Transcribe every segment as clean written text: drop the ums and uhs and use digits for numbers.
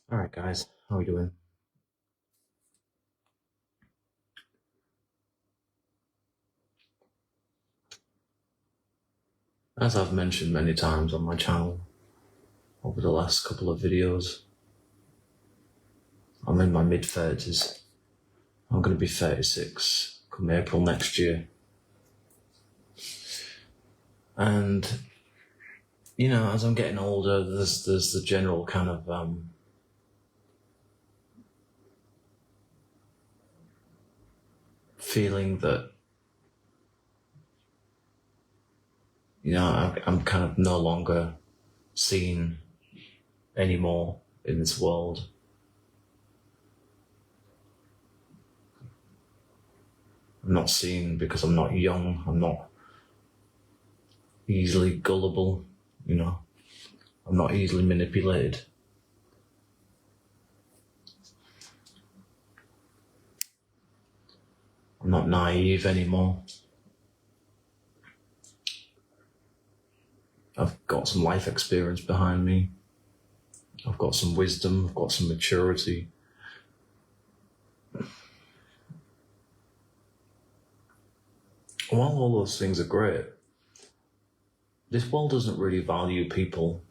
Alright guys, how are we doing? As I've mentioned many times on my channel over the last couple of videos, I'm in my mid-30s. I'm going to be 36 come April next year. And, you know, as I'm getting older, there's the general kind of feeling that, you know, I'm kind of no longer seen anymore in this world. I'm not seen because I'm not young, I'm not easily gullible, you know, I'm not easily manipulated. I'm not naive anymore. I've got some life experience behind me. I've got some wisdom, I've got some maturity. While all those things are great, this world doesn't really value people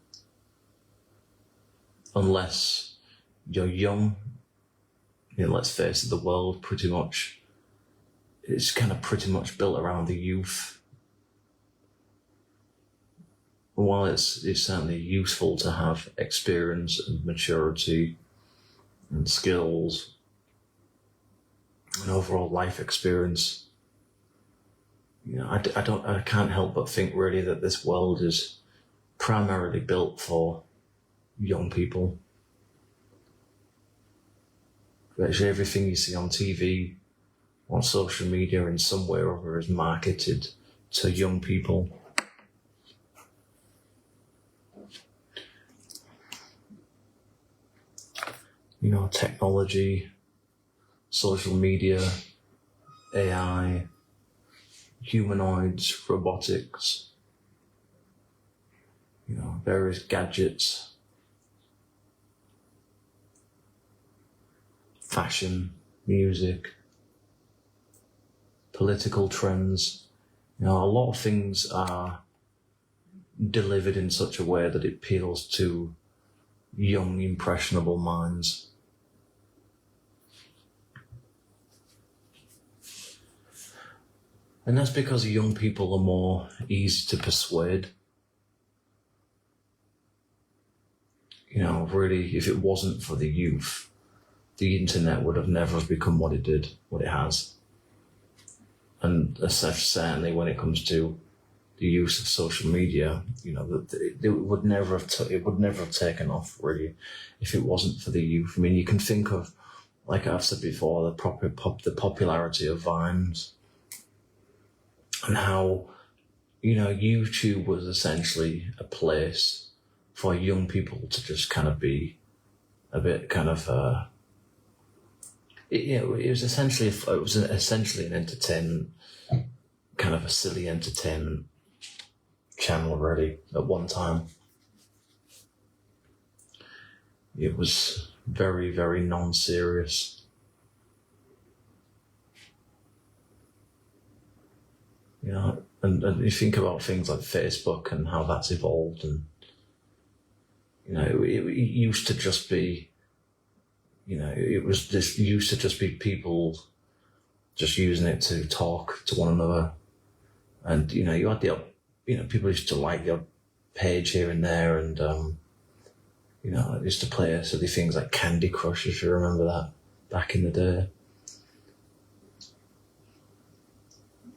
unless you're young. You know, let's face it, the world it's kind of pretty much built around the youth. While it's certainly useful to have experience and maturity and skills and overall life experience, you know, I can't help but think really that this world is primarily built for young people. Virtually everything you see on TV, on social media, in some way or other is marketed to young people. You know, technology, social media, AI, humanoids, robotics, you know, various gadgets, fashion, music, political trends. You know, a lot of things are delivered in such a way that it appeals to young, impressionable minds. And that's because young people are more easy to persuade. You know, really, if it wasn't for the youth, the internet would have never become what it has. And certainly when it comes to the use of social media, you know, it would never have taken off really if it wasn't for the youth. I mean, you can think of, like I've said before, the popularity of Vines, and how, you know, YouTube was essentially a place for young people to just kind of be a bit kind of, it was essentially an entertainment, kind of a silly entertainment channel really at one time. It was very, very non-serious. You know, and you think about things like Facebook and how that's evolved, and, you know, it used to just be, you know, used to just be people just using it to talk to one another. And, you know, you had people used to like your page here and there, and, you know, it used to play silly things like Candy Crush, if you remember that, back in the day.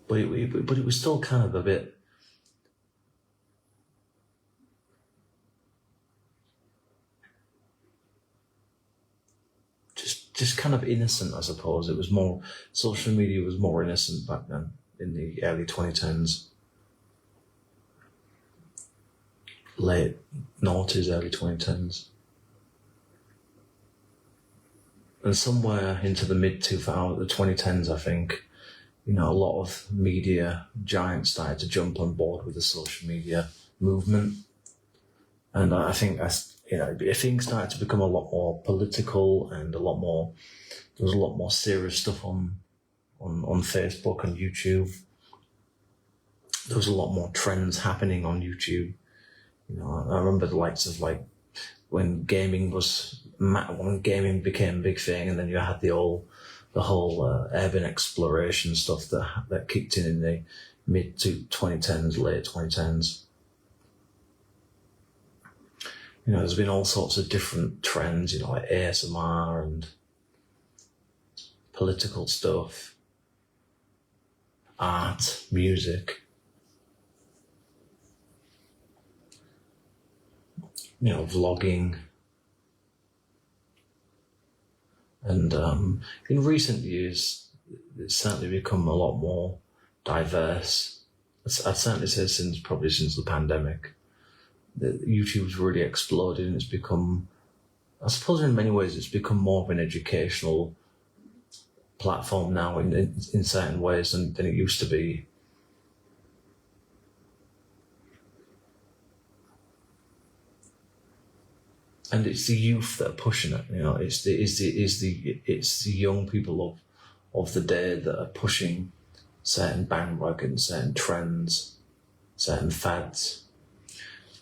But it was still kind of a bit, just kind of innocent, I suppose. It was more, social media was more innocent back then, in the early 2010s. Late noughties, early 2010s. And somewhere into the mid-2000s, the 2010s, I think, you know, a lot of media giants started to jump on board with the social media movement. And I think things started to become a lot more political and there was a lot more serious stuff on Facebook and YouTube. There was a lot more trends happening on YouTube. I remember the likes of when gaming became a big thing, and then you had the whole urban exploration stuff that kicked in the mid to 2010s, late 2010s. There's been all sorts of different trends, like ASMR and political stuff, art, music. Vlogging. And in recent years, it's certainly become a lot more diverse. I'd certainly say since the pandemic, that YouTube's really exploded, and it's become, I suppose in many ways, it's become more of an educational platform now in certain ways than it used to be. And it's the youth that are pushing it. It's the young people of the day that are pushing certain bandwagons, certain trends, certain fads.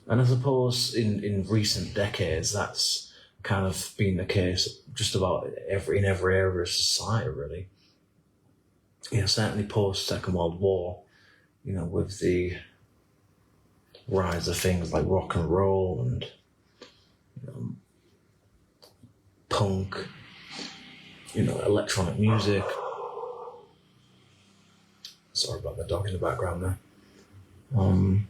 And I suppose in recent decades, that's kind of been the case just about in every area of society, really. Certainly post Second World War, with the rise of things like rock and roll and punk, electronic music. Sorry about the dog in the background there. And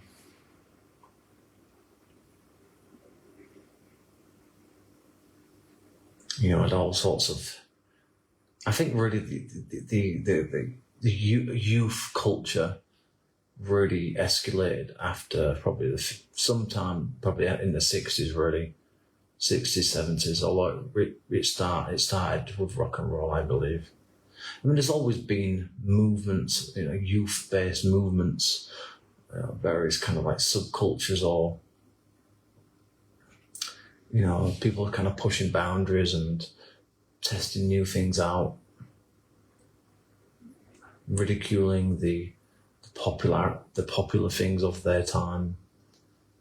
all sorts of. I think really the youth culture really escalated after probably sometime in the 60s, really. 60s, 70s, although it started with rock and roll, I believe. There's always been movements, youth-based movements, various kind of like subcultures, or, people kind of pushing boundaries and testing new things out, ridiculing the popular things of their time,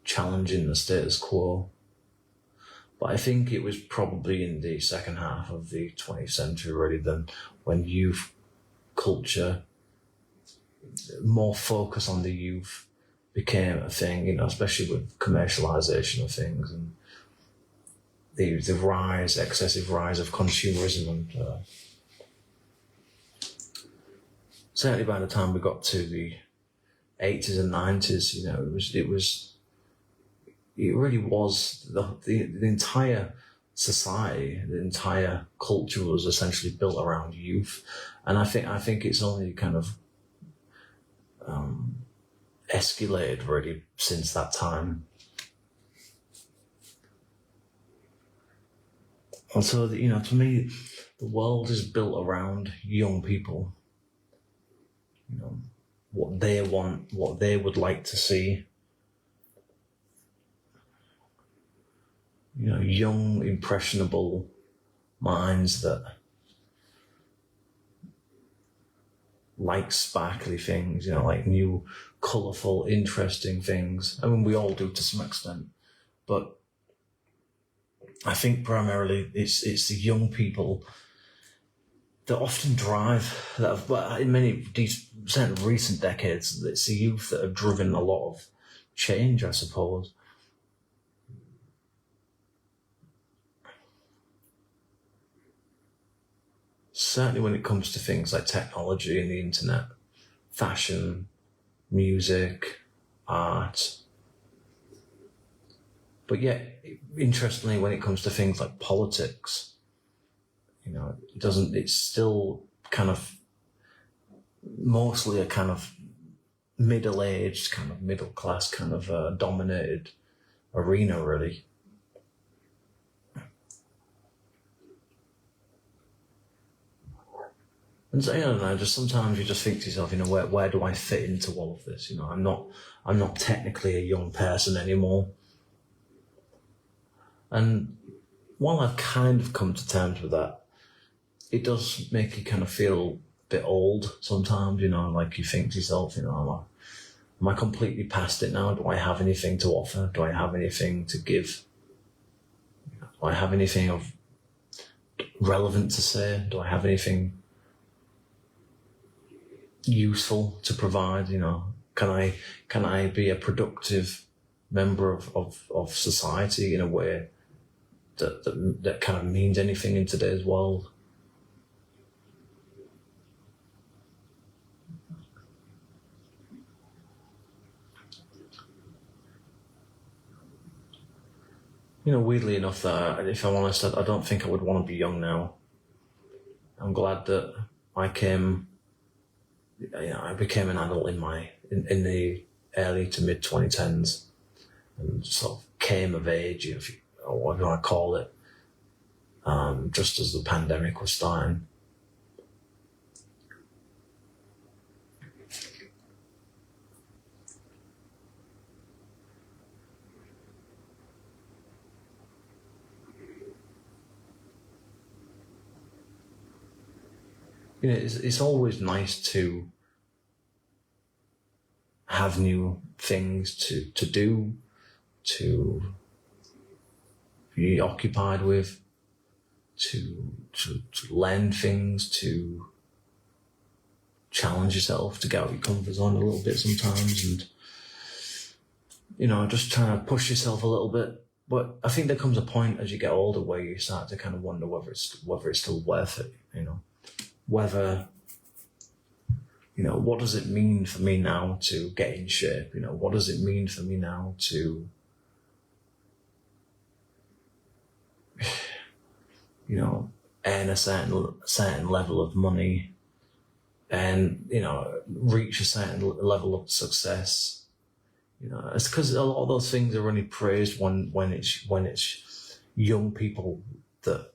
challenging the status quo. But I think it was probably in the second half of the 20th century, really, when youth culture, more focus on the youth, became a thing, especially with commercialization of things and the excessive rise of consumerism. And certainly by the time we got to the 80s and 90s, it really was the entire society, the entire culture was essentially built around youth, and I think it's only kind of escalated really since that time. And so, to me, the world is built around young people. What they want, what they would like to see. Young, impressionable minds that like sparkly things, like new, colourful, interesting things. We all do to some extent, but I think primarily it's the young people that often drive, in many certain recent decades, it's the youth that have driven a lot of change, I suppose. Certainly when it comes to things like technology and the internet, fashion, music, art. But yet, interestingly, when it comes to things like politics, it's still kind of mostly a kind of middle-aged, kind of middle-class, kind of dominated arena, really. And so, I don't know, just sometimes you just think to yourself, where do I fit into all of this? I'm not technically a young person anymore. And while I've kind of come to terms with that, it does make you kind of feel a bit old sometimes, you know, like you think to yourself, you know, am I completely past it now? Do I have anything to offer? Do I have anything to give? Do I have anything of relevant to say? Do I have anything useful to provide? You know, can I be a productive member of society in a way that kind of means anything in today's world? You know, weirdly enough, that if I'm honest, I don't think I would want to be young now. I'm glad that I became an adult in the early to mid 2010s, and sort of came of age, or what do I call it, just as the pandemic was starting. You know, it's always nice to have new things to do, to be occupied with, to learn things, to challenge yourself, to get out of your comfort zone a little bit sometimes, and, you know, just trying to push yourself a little bit. But I think there comes a point as you get older where you start to kind of wonder whether it's still worth it, you know. Whether, you know, what does it mean for me now to get in shape? You know, what does it mean for me now to, you know, earn a certain level of money and, you know, reach a certain level of success? You know, it's because a lot of those things are only praised when it's young people that,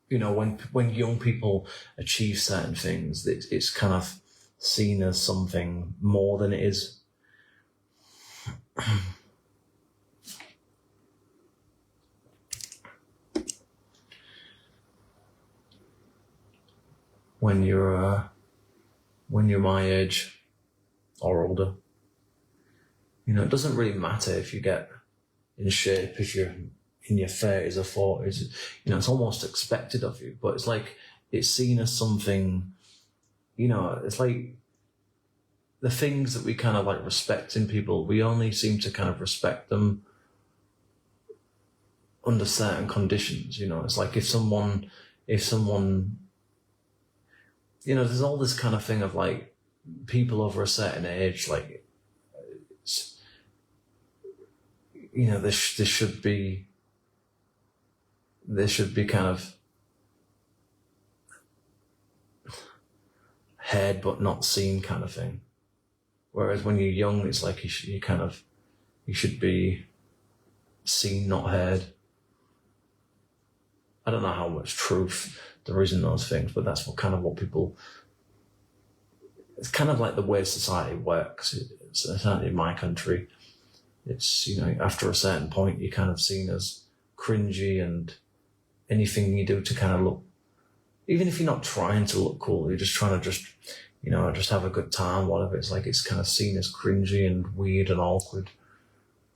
you know, when young people achieve certain things, it's kind of seen as something more than it is. When you're my age or older, you know, it doesn't really matter if you get in shape, if you're in your 30s or 40s, you know, it's almost expected of you, but it's like, it's seen as something, you know, it's like the things that we kind of like respect in people, we only seem to kind of respect them under certain conditions, you know. It's like if someone, you know, there's all this kind of thing of like people over a certain age, like, it's, you know, there should be kind of heard but not seen kind of thing. Whereas when you're young, it's like you should be seen, not heard. I don't know how much truth there is in those things, but that's what people, it's kind of like the way society works. It's certainly in my country. It's, you know, after a certain point, you're kind of seen as cringy, and anything you do to kind of look, even if you're not trying to look cool, you're just trying to you know, just have a good time, whatever. It's like, it's kind of seen as cringy and weird and awkward.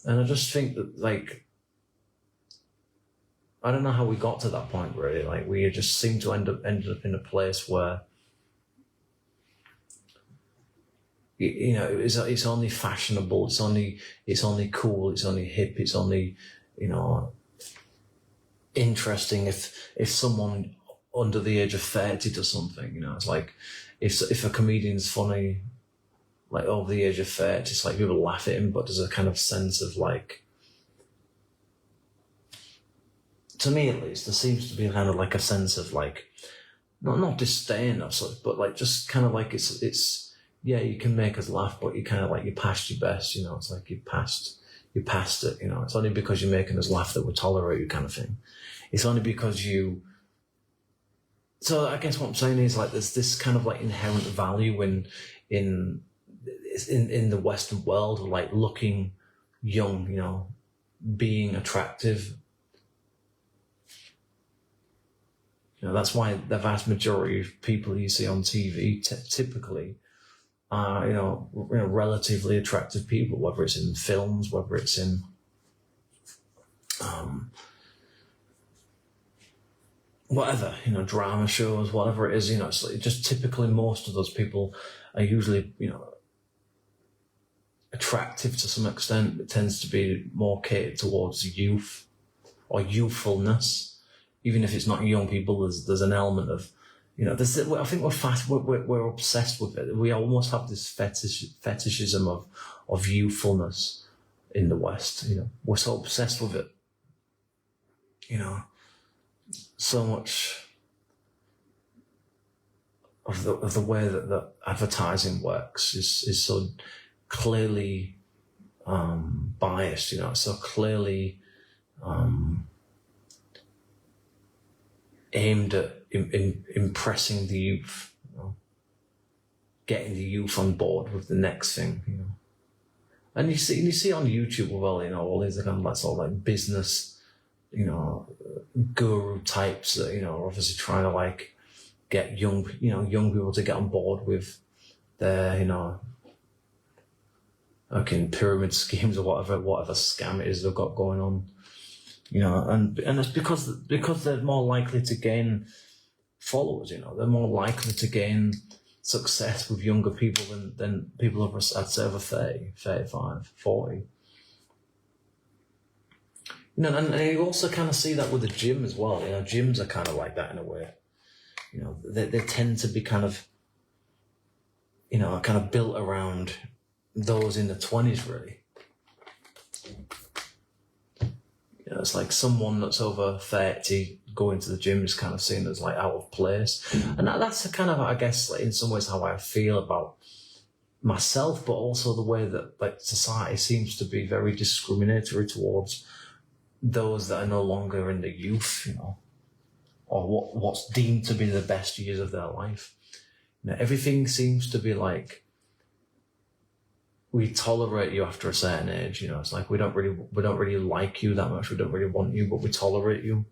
And I just think that, like, I don't know how we got to that point, really. Like, we just seem to end up in a place where, you know, it's only fashionable, it's only cool, it's only hip, it's only, you know, interesting if someone under the age of 30 does something, you know. It's like, if a comedian's funny, like over the age of 30, it's like people laugh at him, but there's a kind of sense of like, to me at least, there seems to be kind of like a sense of like, not disdain or such, but like just kind of like it's yeah, you can make us laugh, but you kind of like, you passed your best, you know. It's like you passed it, you know. It's only because you're making us laugh that we tolerate you, kind of thing. It's only because you. So I guess what I'm saying is, like, there's this kind of like inherent value in the Western world of like looking young, you know, being attractive, That's why the vast majority of people you see on TV typically are, relatively attractive people, whether it's in films, whether it's in whatever, drama shows, whatever it is, it's like just typically most of those people are usually, attractive to some extent. It tends to be more catered towards youth or youthfulness. Even if it's not young people, there's an element of, I think we're obsessed with it. We almost have this fetishism of youthfulness in the West. We're so obsessed with it. So much of the way that advertising works is so clearly biased. So clearly aimed at impressing the youth, getting the youth on board with the next thing. And you see on YouTube as well, all these kind of like business, guru types that, are obviously trying to get young people to get on board with their, pyramid schemes or whatever scam it is they've got going on, and it's because they're more likely to gain followers, they're more likely to gain success with younger people than people over, I'd say, over 30, 35, 40. And you also kind of see that with the gym as well. Gyms are kind of like that in a way. They tend to be kind of built around those in the 20s, really. It's like someone that's over 30 going to the gym is kind of seen as like out of place. And that's kind of, I guess, in some ways how I feel about myself, but also the way that society seems to be very discriminatory towards those that are no longer in the youth, or what's deemed to be the best years of their life. Everything seems to be like, we tolerate you after a certain age. It's like we don't really like you that much. We don't really want you, but we tolerate you.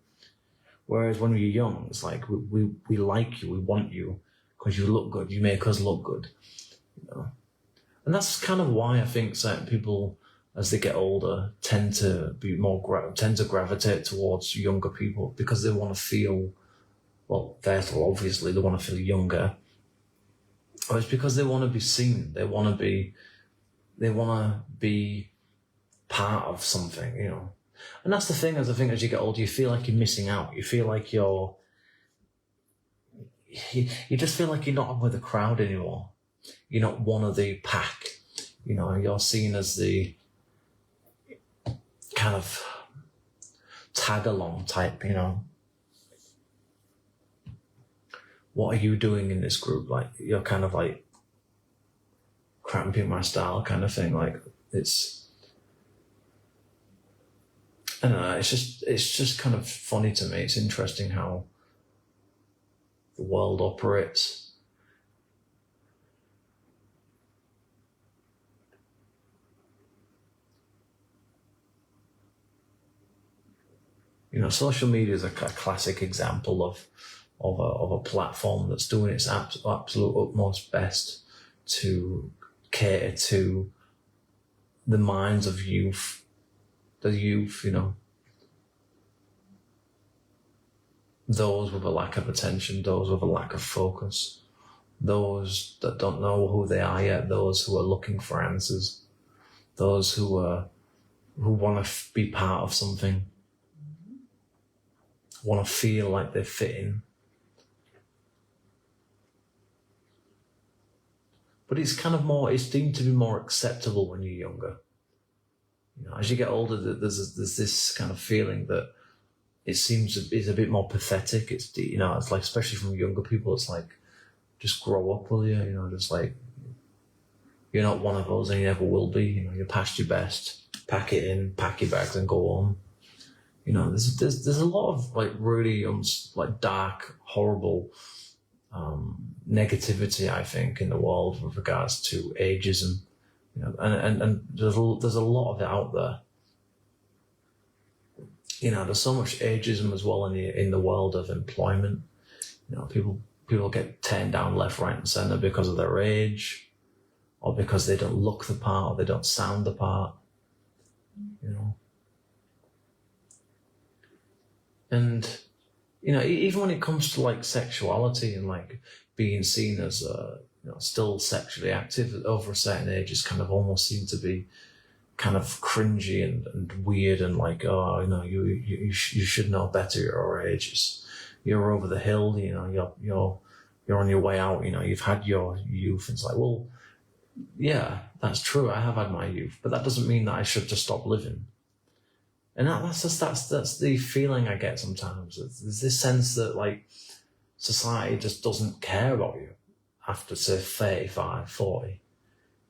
Whereas when we're young, it's like we like you, we want you because you look good. You make us look good. And that's kind of why I think certain people, as they get older, tend to gravitate towards younger people, because they want to feel, well, first of all, obviously they want to feel younger, or it's because they want to be seen. They want to be part of something, And that's the thing, as you get older, you feel like you're missing out. You feel like you just feel like you're not with the crowd anymore. You're not one of the pack. You're seen as the kind of tag along type, What are you doing in this group? Like, you're kind of like cramping my style kind of thing. Like, I don't know, it's just kind of funny to me. It's interesting how the world operates. Social media is a classic example of a platform that's doing its absolute utmost best to cater to the minds of youth, the youth, those with a lack of attention, those with a lack of focus, those that don't know who they are yet, those who are looking for answers, those who want to be part of something, want to feel like they fit in. But it's deemed to be more acceptable when you're younger. As you get older, there's this kind of feeling that it seems it's a bit more pathetic. It's like, especially from younger people, it's like, just grow up, will you? Just like, you're not one of us and you never will be. You're past your best. Pack it in, pack your bags and go on. There's a lot of like really like dark, horrible negativity, I think, in the world with regards to ageism. And there's a lot of it out there. There's so much ageism as well in the world of employment. You know, people get taken down left, right, and centre because of their age, or because they don't look the part, or they don't sound the part. You know, and you know, even when it comes to like sexuality and like being seen as still sexually active over a certain age, is kind of almost seem to be kind of cringy and weird, and like, oh, you know, you should know better at your age. You're over the hill, you know, you're on your way out, you know, you've had your youth. And it's like, well, yeah, that's true, I have had my youth, but that doesn't mean that I should just stop living. And that's the feeling I get sometimes. There's this sense that like society just doesn't care about you after, say, 35, 40.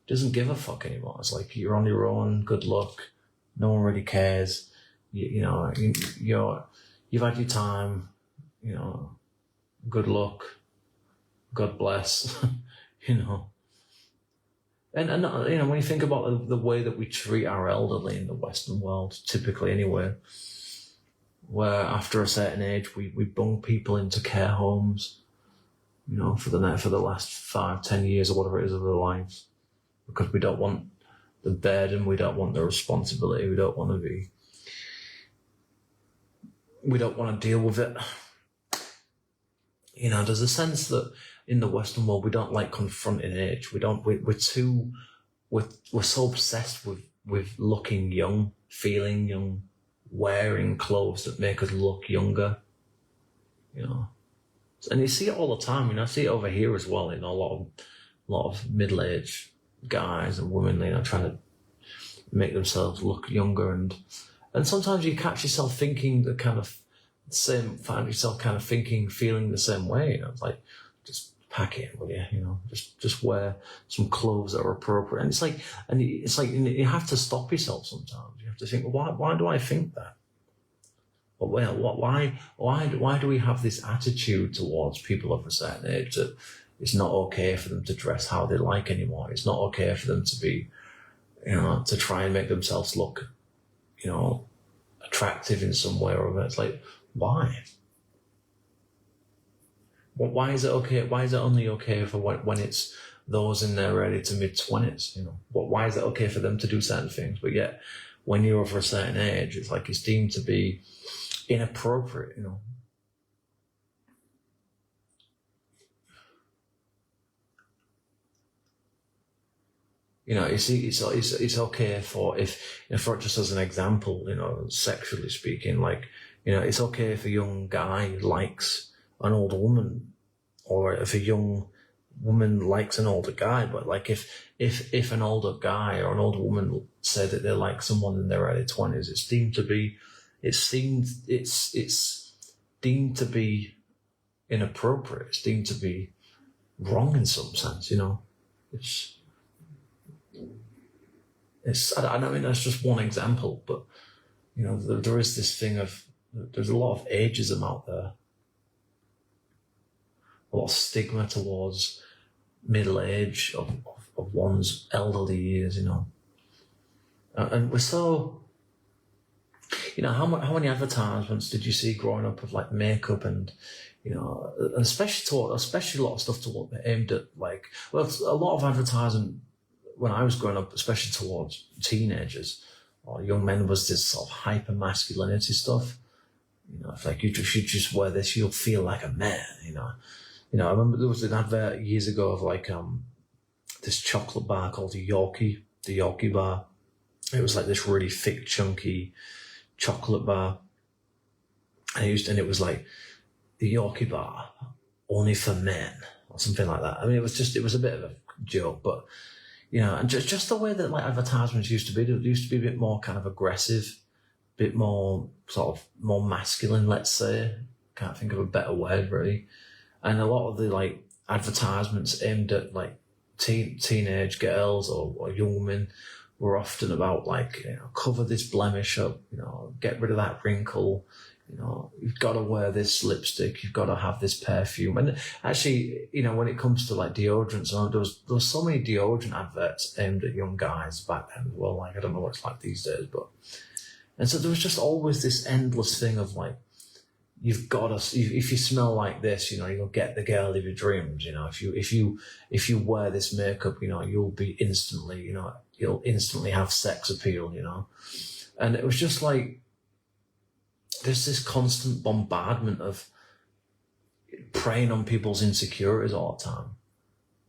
Doesn't give a fuck anymore. It's like, you're on your own, good luck, no one really cares. You've had your time, you know, good luck, God bless, you know. And you know, when you think about the way that we treat our elderly in the Western world, typically anyway, where after a certain age we bung people into care homes, you know, for the last 5-10 years or whatever it is of their lives, because we don't want the burden, we don't want the responsibility, we don't want to deal with it. You know, there's a sense that in the Western world we don't like confronting age. We're so obsessed with looking young, feeling young, wearing clothes that make us look younger. You know, and you see it all the time. You know, I see it over here as well. You know, a lot of middle-aged guys and women, you know, trying to make themselves look younger, and sometimes you catch yourself thinking the kind of same, find yourself kind of thinking, feeling the same way. You know, it's like, just pack it, will you? You know, just wear some clothes that are appropriate. And it's like you have to stop yourself sometimes. You have to think, well, why do I think that? Well, why do we have this attitude towards people of a certain age that it's not okay for them to dress how they like anymore? It's not okay for them to be, you know, to try and make themselves look, you know, attractive in some way or other. It's like, why? Well, why is it okay? Why is it only okay for when it's those in their early to mid-20s? You know, why is it okay for them to do certain things, but yet when you're over a certain age, it's like it's deemed to be inappropriate? You know. You know, you see, it's okay for for just as an example, you know, sexually speaking, like, you know, it's okay if a young guy likes an older woman, or if a young woman likes an older guy. But like, if an older guy or an older woman say that they like someone in their early 20s, it's deemed to be inappropriate. It's deemed to be wrong in some sense. You know, I mean, that's just one example, but you know, there is this thing of, there's a lot of ageism out there, a lot of stigma towards middle age of one's elderly years, you know, and we're so, you know, how many advertisements did you see growing up of like makeup and, you know, and especially a lot of stuff aimed at like, well, a lot of advertising when I was growing up, especially towards teenagers or young men, was this sort of hyper masculinity stuff. You know, it's like, you just wear this, you'll feel like a man. You know, I remember there was an advert years ago of like this chocolate bar called the Yorkie bar. It was like this really thick, chunky chocolate bar, and it was like the Yorkie bar only for men or something like that. I mean, it was a bit of a joke, but. You know, and just the way that like advertisements used to be, they used to be a bit more kind of aggressive, a bit more sort of more masculine, let's say. Can't think of a better word really. And a lot of the like advertisements aimed at like teenage girls or young women were often about like, you know, cover this blemish up, you know, get rid of that wrinkle. You know, you've got to wear this lipstick, you've got to have this perfume. And actually, you know, when it comes to like deodorants, there was so many deodorant adverts aimed at young guys back then as well. Like, I don't know what it's like these days, but, and so there was just always this endless thing of like, you've got to, if you smell like this, you know, you'll get the girl of your dreams. You know, if you wear this makeup, you know, you'll instantly have sex appeal. You know, and it was just like there's this constant bombardment of preying on people's insecurities all the time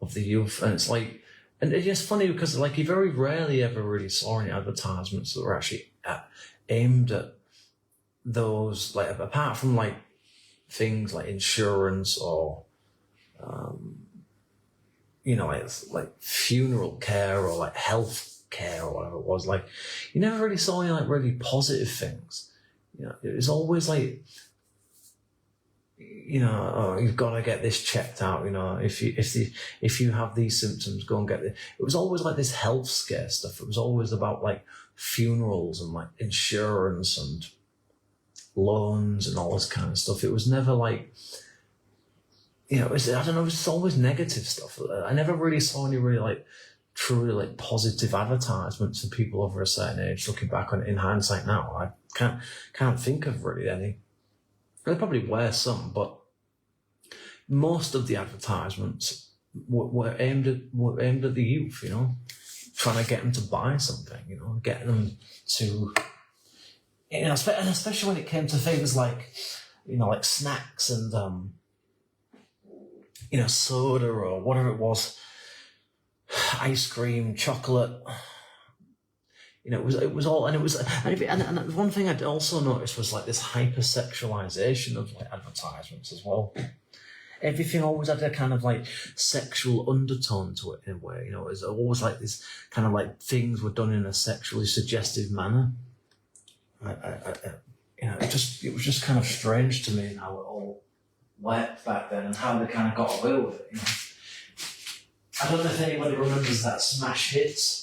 of the youth, and it's like, and it's just funny because like you very rarely ever really saw any advertisements that were actually aimed at those, like apart from like things like insurance or you know, like funeral care or like health care or whatever it was, like you never really saw any like really positive things. You know, it was always like, you know, oh, you've got to get this checked out. You know, if you have these symptoms, go and get it. It was always like this health scare stuff. It was always about like funerals and like insurance and loans and all this kind of stuff. It was never like, you know, I don't know, it was always negative stuff. I never really saw any really like truly like positive advertisements for people over a certain age. Looking back on it in hindsight now, I can't think of really any. There probably were some, but most of the advertisements were aimed at the youth, you know, trying to get them to buy something, you know, getting them to, you know, and especially when it came to things like, you know, like snacks and, you know, soda or whatever it was, ice cream, chocolate. You know, it was all, and one thing I'd also noticed was like this hypersexualization of like advertisements as well. Everything always had a kind of like sexual undertone to it in a way. You know, it was always like this kind of like things were done in a sexually suggestive manner. You know, it was just kind of strange to me how it all worked back then and how they kind of got away with it. You know, I don't know if anybody remembers that Smash Hits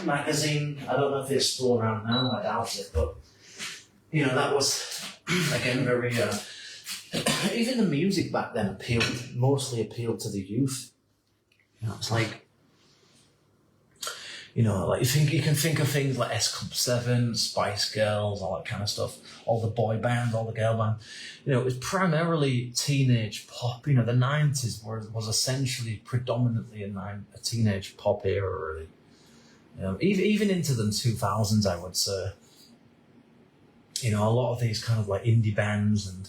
magazine. I don't know if it's still around now. I doubt it, but you know, that was again very. Even the music back then mostly appealed to the youth. You know, it's like, you know, like you can think of things like S Club 7, Spice Girls, all that kind of stuff, all the boy bands, all the girl bands. You know, it was primarily teenage pop. You know, the 90s was essentially predominantly a teenage pop era, really. You know, even into the 2000s, I would say. You know, a lot of these kind of like indie bands and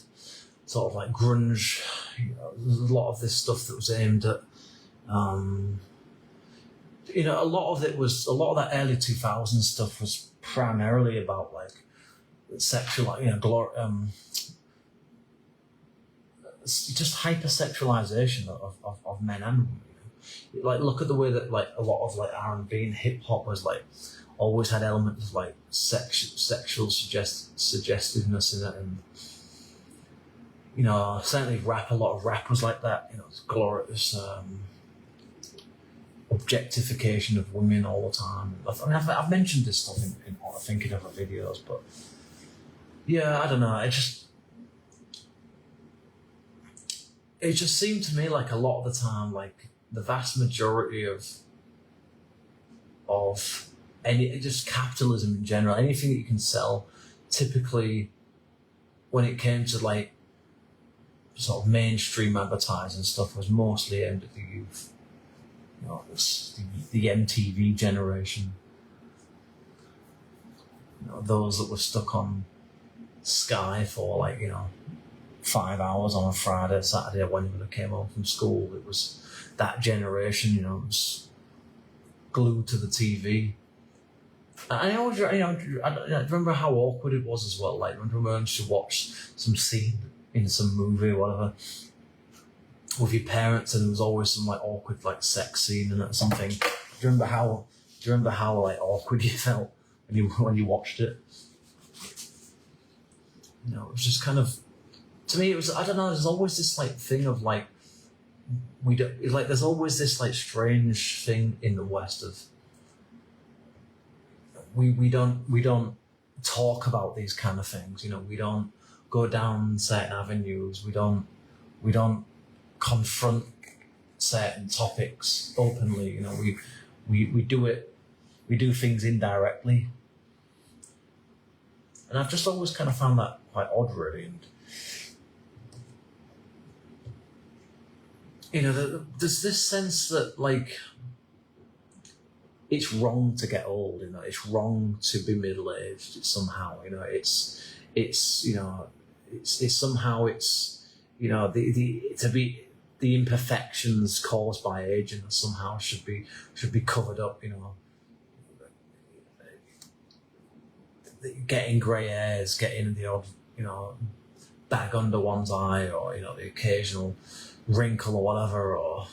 sort of like grunge, you know, there's a lot of this stuff that was aimed at, you know, a lot of that early 2000s stuff was primarily about like sexual, you know, just hypersexualization of men and women. You know? Like, look at the way that like a lot of like R&B and hip hop was like always had elements of like sexual suggestiveness in it, and you know, certainly rap. A lot of rap was like that. You know, it's glorious objectification of women all the time. I mean, I've mentioned this stuff in I think in other videos, but yeah, I don't know. It just seemed to me like a lot of the time, like the vast majority of any just capitalism in general, anything that you can sell, typically when it came to like sort of mainstream advertising stuff, was mostly aimed at the youth. You know, it was the MTV generation. You know, those that were stuck on Sky for like, you know, 5 hours on a Friday, Saturday, when they came home from school. It was that generation, you know, was glued to the TV. And I always, you know, I remember how awkward it was as well. Like, I remember when you watch some scene in some movie or whatever with your parents, and there was always some like awkward like sex scene and something. Do you remember how like awkward you felt when you watched it? You know, it was just kind of, to me, it was, I don't know, there's always this like thing of like, there's always this like strange thing in the West of we don't talk about these kind of things. You know, we don't go down certain avenues. We don't confront certain topics openly. You know, we do things indirectly, and I've just always kind of found that quite odd, really. And there's this sense that like it's wrong to get old. It's wrong to be middle-aged. Somehow, it's somehow the imperfections caused by aging somehow should be covered up. Getting grey hairs, getting the odd bag under one's eye, or the occasional wrinkle or whatever, or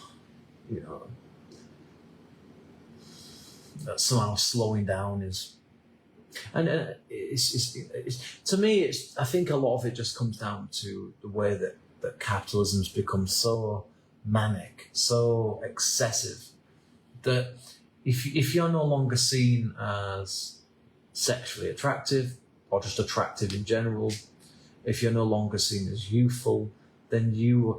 that somehow slowing down is. And it's to me, I think a lot of it just comes down to the way that capitalism's become so manic, so excessive, that if you're no longer seen as sexually attractive or just attractive in general, if you're no longer seen as youthful, then you are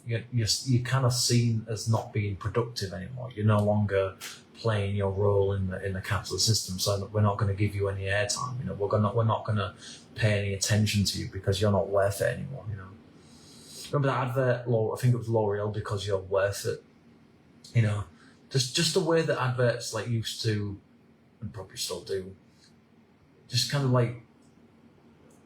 you're kind of seen as not being productive anymore. You're no longer playing your role in the capitalist system, so we're not going to give you any airtime. We're not going to pay any attention to you because you're not worth it anymore. Remember that advert? I think it was L'Oreal, because you're worth it. Just the way that adverts like used to, and probably still do, just kind of like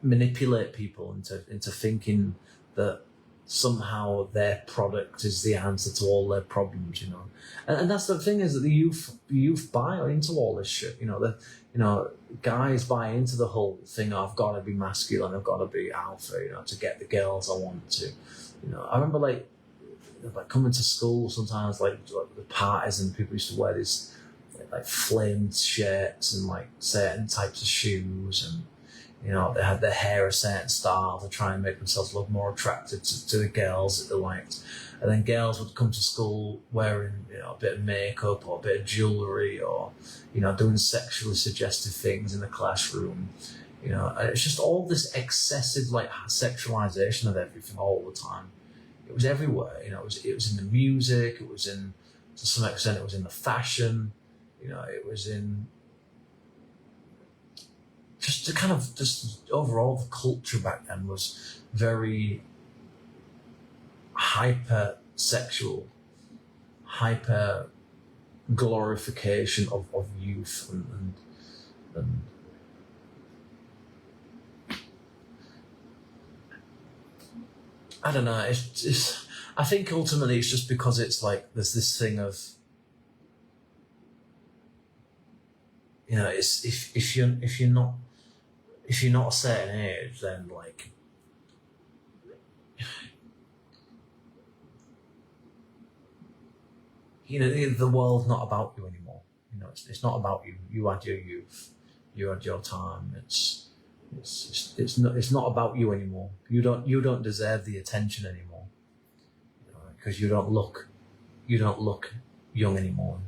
manipulate people into thinking that somehow their product is the answer to all their problems, and that's the thing, is that the youth buy into all this shit. Guys buy into the whole thing. I've got to be masculine, I've got to be alpha, to get the girls I want to. I remember like coming to school sometimes, like the parties, and people used to wear these like flamed shirts and like certain types of shoes, and they had their hair a certain style to try and make themselves look more attractive to the girls that they liked. And then girls would come to school wearing a bit of makeup or a bit of jewellery, or doing sexually suggestive things in the classroom. And it's just all this excessive like sexualization of everything all the time. It was everywhere. It was in the music. It was in, to some extent, it was in the fashion. It was in just overall the culture back then was very hyper sexual, hyper glorification of youth and I don't know. It's I think ultimately it's just because it's like there's this thing of it's if you're not a certain age, then like the world's not about you anymore. It's not about you. You had your youth, you had your time. It's not about you anymore. You don't deserve the attention anymore, because you don't look young anymore.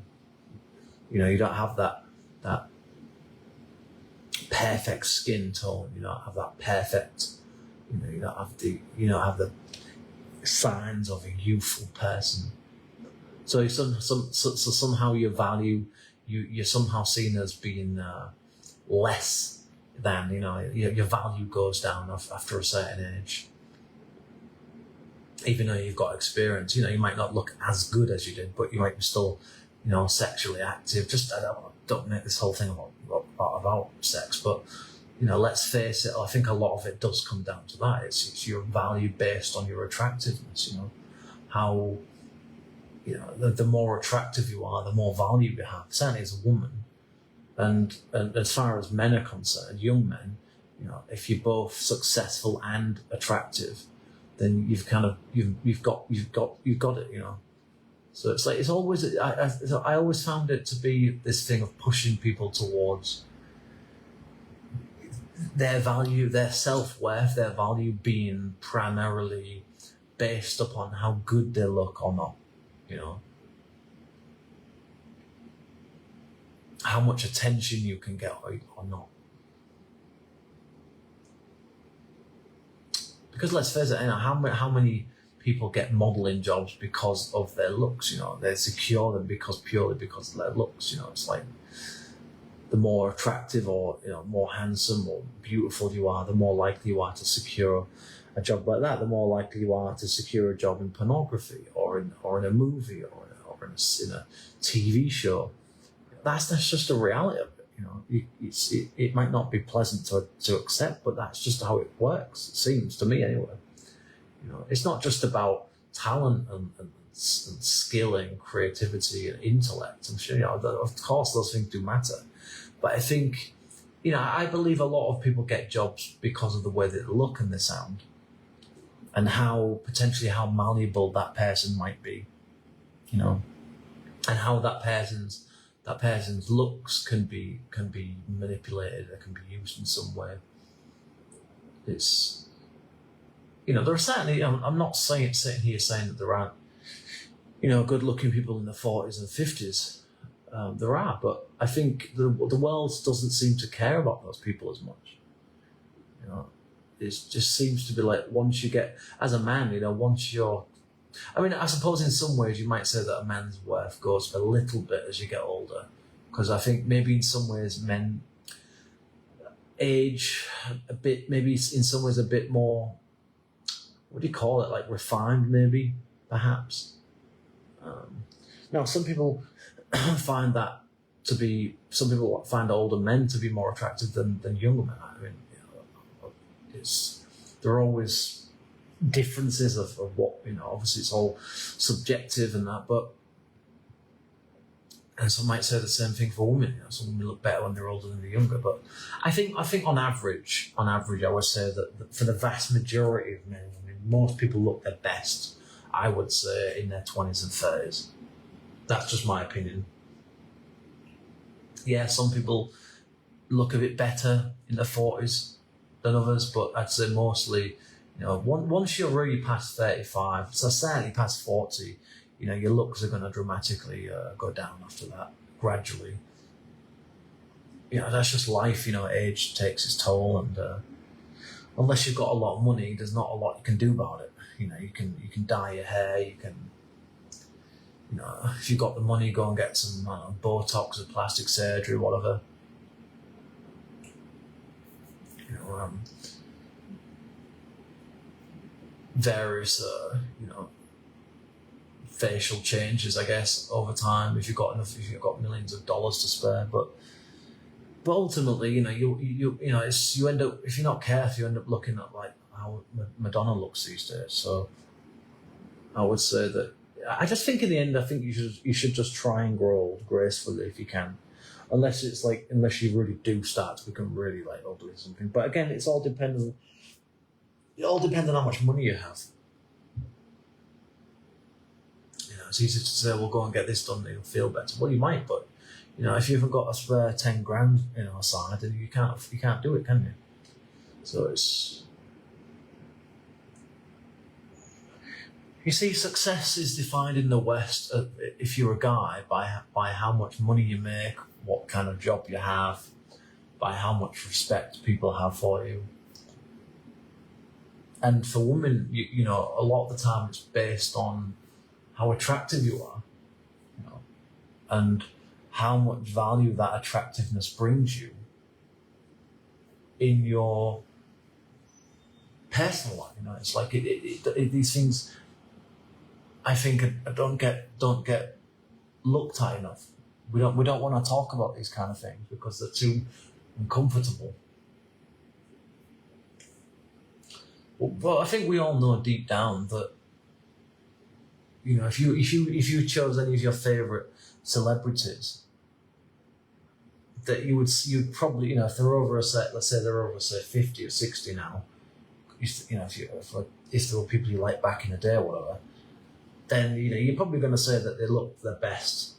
You don't have that perfect skin tone. You don't have that perfect. You don't have the signs of a youthful person. So somehow your value, you're somehow seen as being less than, your value goes down after a certain age. Even though you've got experience, you might not look as good as you did, but you might be still, sexually active. Just I don't make this whole thing about sex, but let's face it. I think a lot of it does come down to that. It's your value based on your attractiveness. How. The more attractive you are, the more value you have. Certainly as a woman, and as far as men are concerned, young men, if you're both successful and attractive, then you've got it. So it's like it's always. I always found it to be this thing of pushing people towards their value, their self-worth, their value being primarily based upon how good they look or not. How much attention you can get or not. Because let's face it, how many people get modelling jobs because of their looks? They secure them purely because of their looks. It's like the more attractive or more handsome or beautiful you are, the more likely you are to secure a job like that, the more likely you are to secure a job in pornography or in a movie or in a TV show. That's just a reality of it. It might not be pleasant to accept, but that's just how it works. It seems to me anyway. It's not just about talent and skill and creativity and intellect. I'm sure of course those things do matter, but I think I believe a lot of people get jobs because of the way they look and they sound, and how malleable that person might be, and how that person's looks can be manipulated or can be used in some way. It's there are certainly I'm not sitting here saying that there aren't good-looking people in the 40s and 50s. There are, but I think the world doesn't seem to care about those people as much. It just seems to be like once you get, as a man, once you're, I suppose in some ways you might say that a man's worth goes a little bit as you get older, because I think maybe in some ways men age a bit, maybe in some ways a bit more, what do you call it, like refined maybe, perhaps. Now some people find older men to be more attractive than younger men. There are always differences of what, obviously it's all subjective and that, and some might say the same thing for women. Some women look better when they're older than they're younger. But I think on average, I would say that for the vast majority of men, most people look their best, I would say, in their 20s and 30s. That's just my opinion. Yeah, some people look a bit better in their 40s than others, but I'd say mostly, once you're really past 35, so certainly past 40, your looks are going to dramatically go down after that, gradually. That's just life. Age takes its toll, and unless you've got a lot of money, there's not a lot you can do about it. You can dye your hair, you can, if you've got the money, go and get some Botox or plastic surgery, whatever. Various, facial changes, I guess, over time, if you've got millions of dollars to spare. But ultimately, you end up, if you're not careful, you end up looking at like how Madonna looks these days. So I would say that I just think in the end, I think you should just try and grow old gracefully if you can, unless you really do start to become really like ugly or something. But again, it all depends on how much money you have. It's easy to say, "Well, go and get this done, and you'll feel better." Well, you might, but if you haven't got a spare 10 grand aside, then you can't do it, can you? So it's. You see, success is defined in the West, if you're a guy, by how much money you make, what kind of job you have, by how much respect people have for you. And for women, a lot of the time it's based on how attractive you are, and how much value that attractiveness brings you in your personal life. It's like these things, I think, don't get looked at enough. We don't want to talk about these kind of things because they're too uncomfortable. But I think we all know deep down that if you chose any of your favourite celebrities, that you'd probably if they're over let's say they're over 50 or 60 now, if there were people you liked back in the day or whatever, then you're probably going to say that they looked their best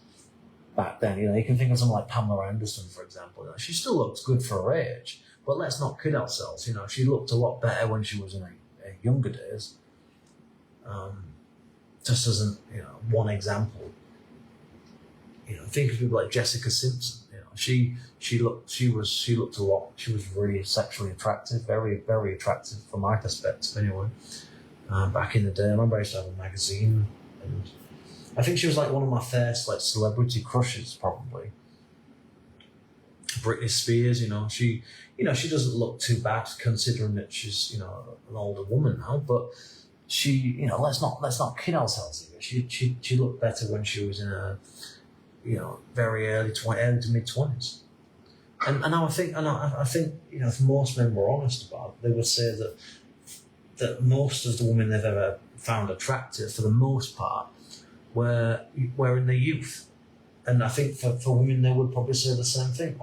back then. You can think of someone like Pamela Anderson, for example. She still looks good for her age, but let's not kid ourselves. She looked a lot better when she was in her younger days. Just as one example. Think of people like Jessica Simpson. She looked a lot. She was really sexually attractive, very, very attractive from my perspective, anyway. Back in the day, I remember I used to have a magazine, and I think she was like one of my first like celebrity crushes, probably. Britney Spears, she doesn't look too bad considering that she's, an older woman now, but she, let's not kid ourselves here. She looked better when she was in her, very early to mid 20s. And I think, if most men were honest about it, they would say that most of the women they've ever found attractive, for the most part, were in their youth. And I think for women, they would probably say the same thing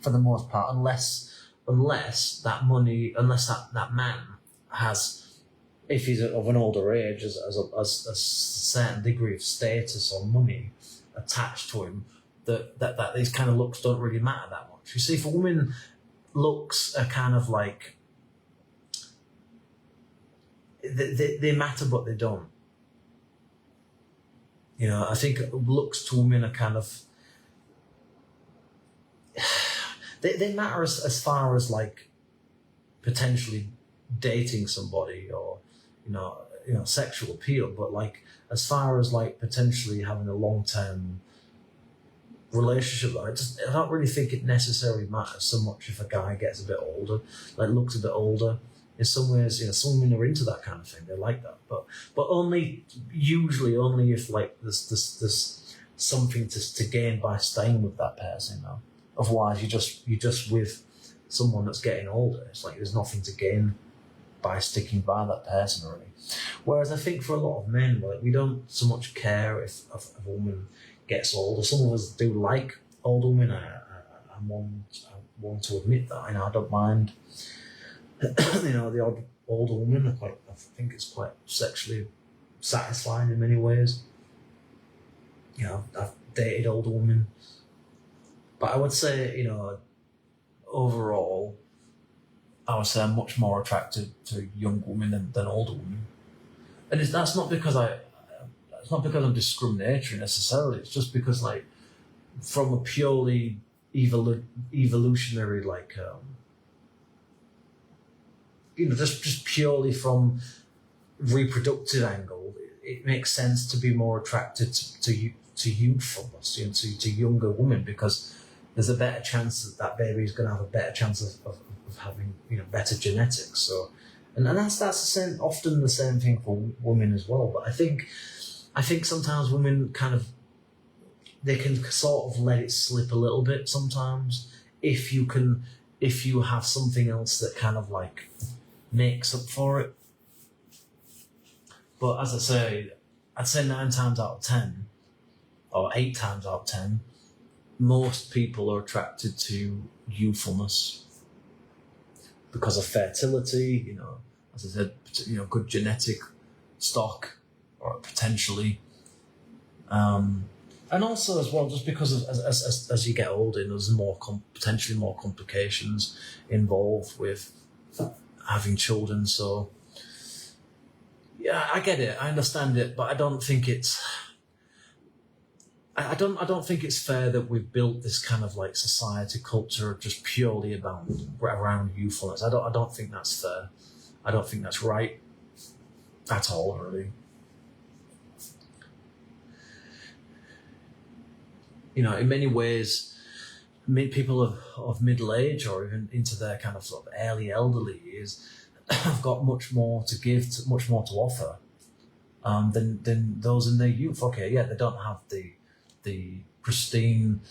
for the most part, unless that man has, if he's of an older age, as a certain degree of status or money attached to him, that these kind of looks don't really matter that much. You see, for women, looks are kind of like, they matter, but they don't. I think looks to women are kind of, they matter as far as like potentially dating somebody or, sexual appeal, but like as far as like potentially having a long-term relationship, I don't really think it necessarily matters so much if a guy gets a bit older, like looks a bit older. In some ways, some women are into that kind of thing. They like that, but usually only if like there's something to gain by staying with that person. Otherwise, you're just with someone that's getting older. It's like there's nothing to gain by sticking by that person, really. Whereas I think for a lot of men, like, we don't so much care if a woman gets older. Some of us do like older women. I'm one to admit that. I don't mind. The odd older woman. I think it's quite sexually satisfying in many ways. I've dated older women, but I would say, overall, I would say I'm much more attracted to young women than older women, and that's not because I'm discriminatory necessarily. It's just because, like, from a purely evolutionary, like, just purely from reproductive angle, it makes sense to be more attracted to youthfulness, to younger women, because there's a better chance that baby is going to have a better chance of having better genetics. So, and that's often the same thing for women as well. But I think sometimes women they can sort of let it slip a little bit sometimes if you have something else that kind of like makes up for it. But as I say, I'd say 9 times out of 10, or 8 times out of 10, most people are attracted to youthfulness because of fertility, as I said, good genetic stock, or potentially. And also as well, just because as you get older, there's potentially more complications involved with having children. So yeah, I get it, I understand it, but I don't think it's fair that we've built this kind of like society culture just purely around youthfulness. I don't think that's fair. I don't think that's right at all, really. In many ways, people of middle age or even into their kind of sort of early elderly years have got much more to give, much more to offer than those in their youth. Okay, yeah, they don't have the pristine,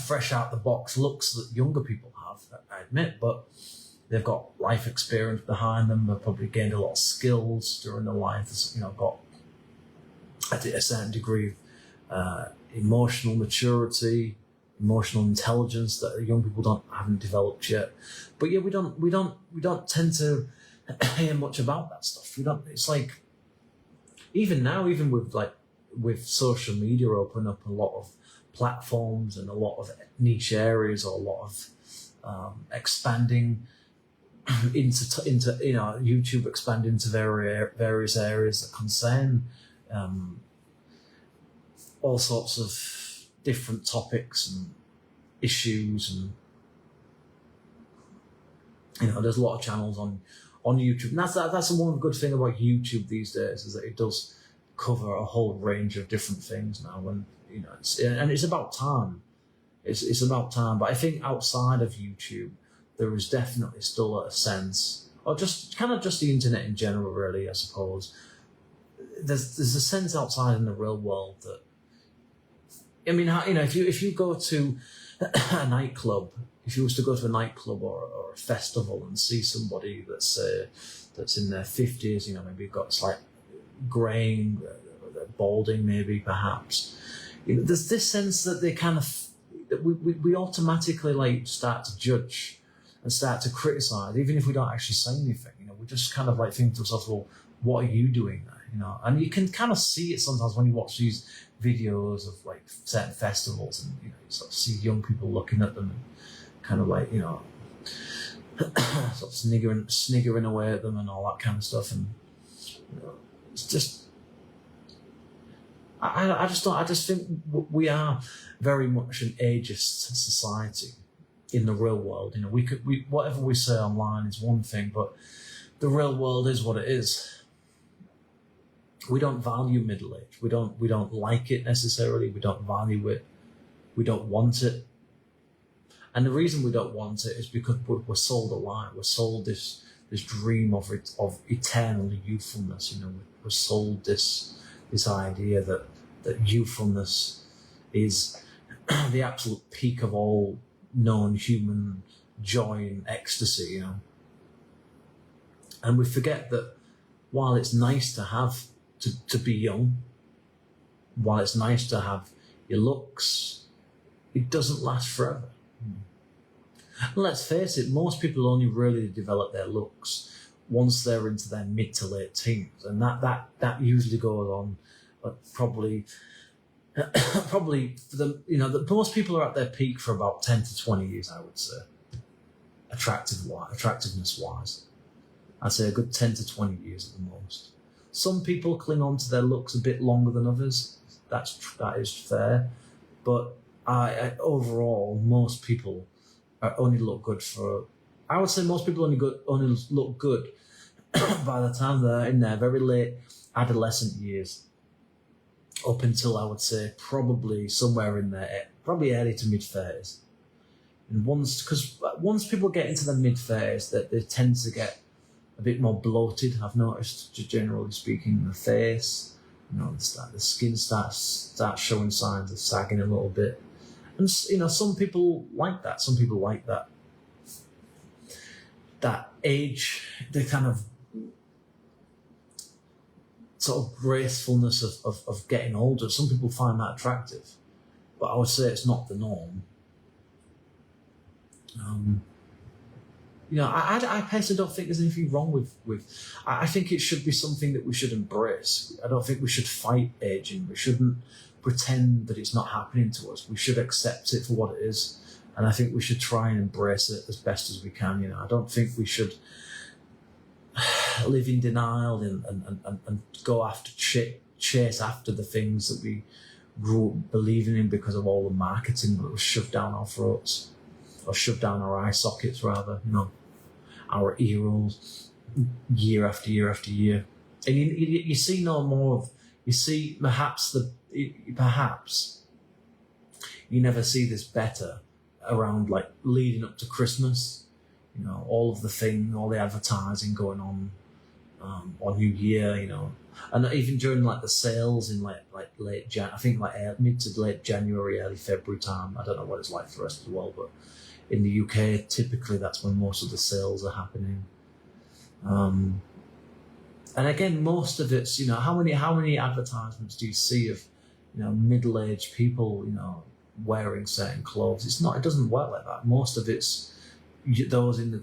fresh out the box looks that younger people have, I admit, but they've got life experience behind them. They've probably gained a lot of skills during their life. Got a certain degree of emotional maturity, emotional intelligence that young people haven't developed yet. But yeah, we don't tend to hear much about that stuff. It's like, even now, even with social media opening up a lot of platforms and a lot of niche areas, or a lot of expanding into YouTube expanding into various areas that concern all sorts of different topics and issues, and there's a lot of channels on YouTube, and that's one good thing about YouTube these days, is that it does cover a whole range of different things now, and it's about time. It's about time. But I think outside of YouTube, there is definitely still a sense, or just kind of just the internet in general, really, I suppose. There's a sense outside in the real world that, I mean, you know, if you go to a nightclub, if you was to go to a nightclub or a festival and see somebody that's in their 50s, you know, maybe got slight graying, balding, maybe perhaps, you know, there's this sense that they kind of, that we automatically like start to judge and start to criticize, even if we don't actually say anything. You know, we just kind of like think to ourselves, well, what are you doing there? You know, and you can kind of see it sometimes when you watch these videos of like certain festivals, and you know, you sort of see young people looking at them and kind of like, you know, sort of sniggering away at them and all that kind of stuff. And you know, it's just, I just think we are very much an ageist society in the real world. You know, whatever we say online is one thing, but the real world is what it is. We don't value middle age. We don't like it necessarily. We don't value it. We don't want it. And the reason we don't want it is because we're sold a lie. We're sold this dream of eternal youthfulness. You know, we're sold this idea that youthfulness is the absolute peak of all known human joy and ecstasy. You know, and we forget that while it's nice to have to be young, while it's nice to have your looks, it doesn't last forever. And let's face it, most people only really develop their looks once they're into their mid to late teens, and that usually goes on probably for the, you know, that most people are at their peak for about 10 to 20 years, I would say, attractiveness wise. I'd say a good 10 to 20 years at the most. Some people cling on to their looks a bit longer than others. That is fair, but overall, most people only look good for. I would say most people only look good by the time they're in their very late adolescent years, up until, I would say, probably somewhere in there, probably early to mid 30s. And once people get into the mid 30s, that they tend to get a bit more bloated. I've noticed, just generally speaking, the face, you know, the skin starts showing signs of sagging a little bit, and you know, some people like that. Some people like that age, the kind of sort of gracefulness of getting older. Some people find that attractive, but I would say it's not the norm. You know, I personally don't think there's anything wrong with. I think it should be something that we should embrace. I don't think we should fight aging. We shouldn't pretend that it's not happening to us. We should accept it for what it is, and I think we should try and embrace it as best as we can. You know, I don't think we should live in denial and go after chase after the things that we grew up believing in because of all the marketing that was shoved down our throats, or shoved down our eye sockets rather, you know, our ear holes, year after year after year. And you see no more of, you see perhaps you never see this better around like leading up to Christmas, you know, all the advertising going on New Year, you know, and even during like the sales in like late I think like mid to late January, early February time. I don't know what it's like for the rest of the world, but in the UK, typically that's when most of the sales are happening. And again, most of it's, you know, how many advertisements do you see of, you know, middle-aged people, you know, wearing certain clothes? It doesn't work like that. Most of it's those in the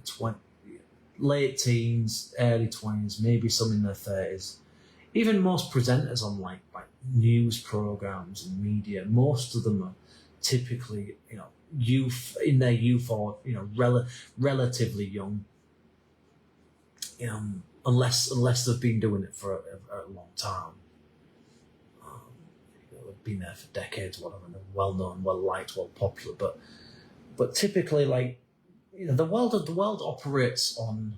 late teens, early 20s, maybe some in their 30s. Even most presenters on like news programs and media, most of them are typically, you know, in their youth, or, you know, relatively young, unless they've been doing it for a long time. You know, they've been there for decades, whatever, and they're well known, well liked, well popular. But typically, like, you know, the world operates on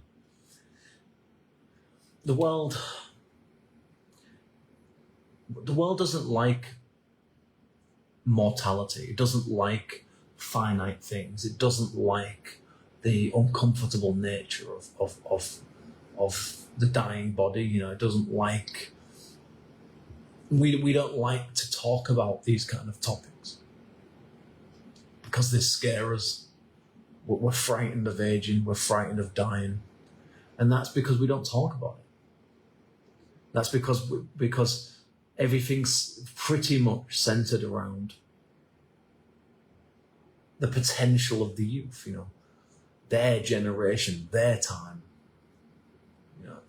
the world doesn't like mortality. It doesn't like finite things. It doesn't like the uncomfortable nature of the dying body. You know, it doesn't like. We don't like to talk about these kind of topics because they scare us. We're frightened of aging. We're frightened of dying, and that's because we don't talk about it. That's because everything's pretty much centered around the potential of the youth. You know, their generation, their time. You know,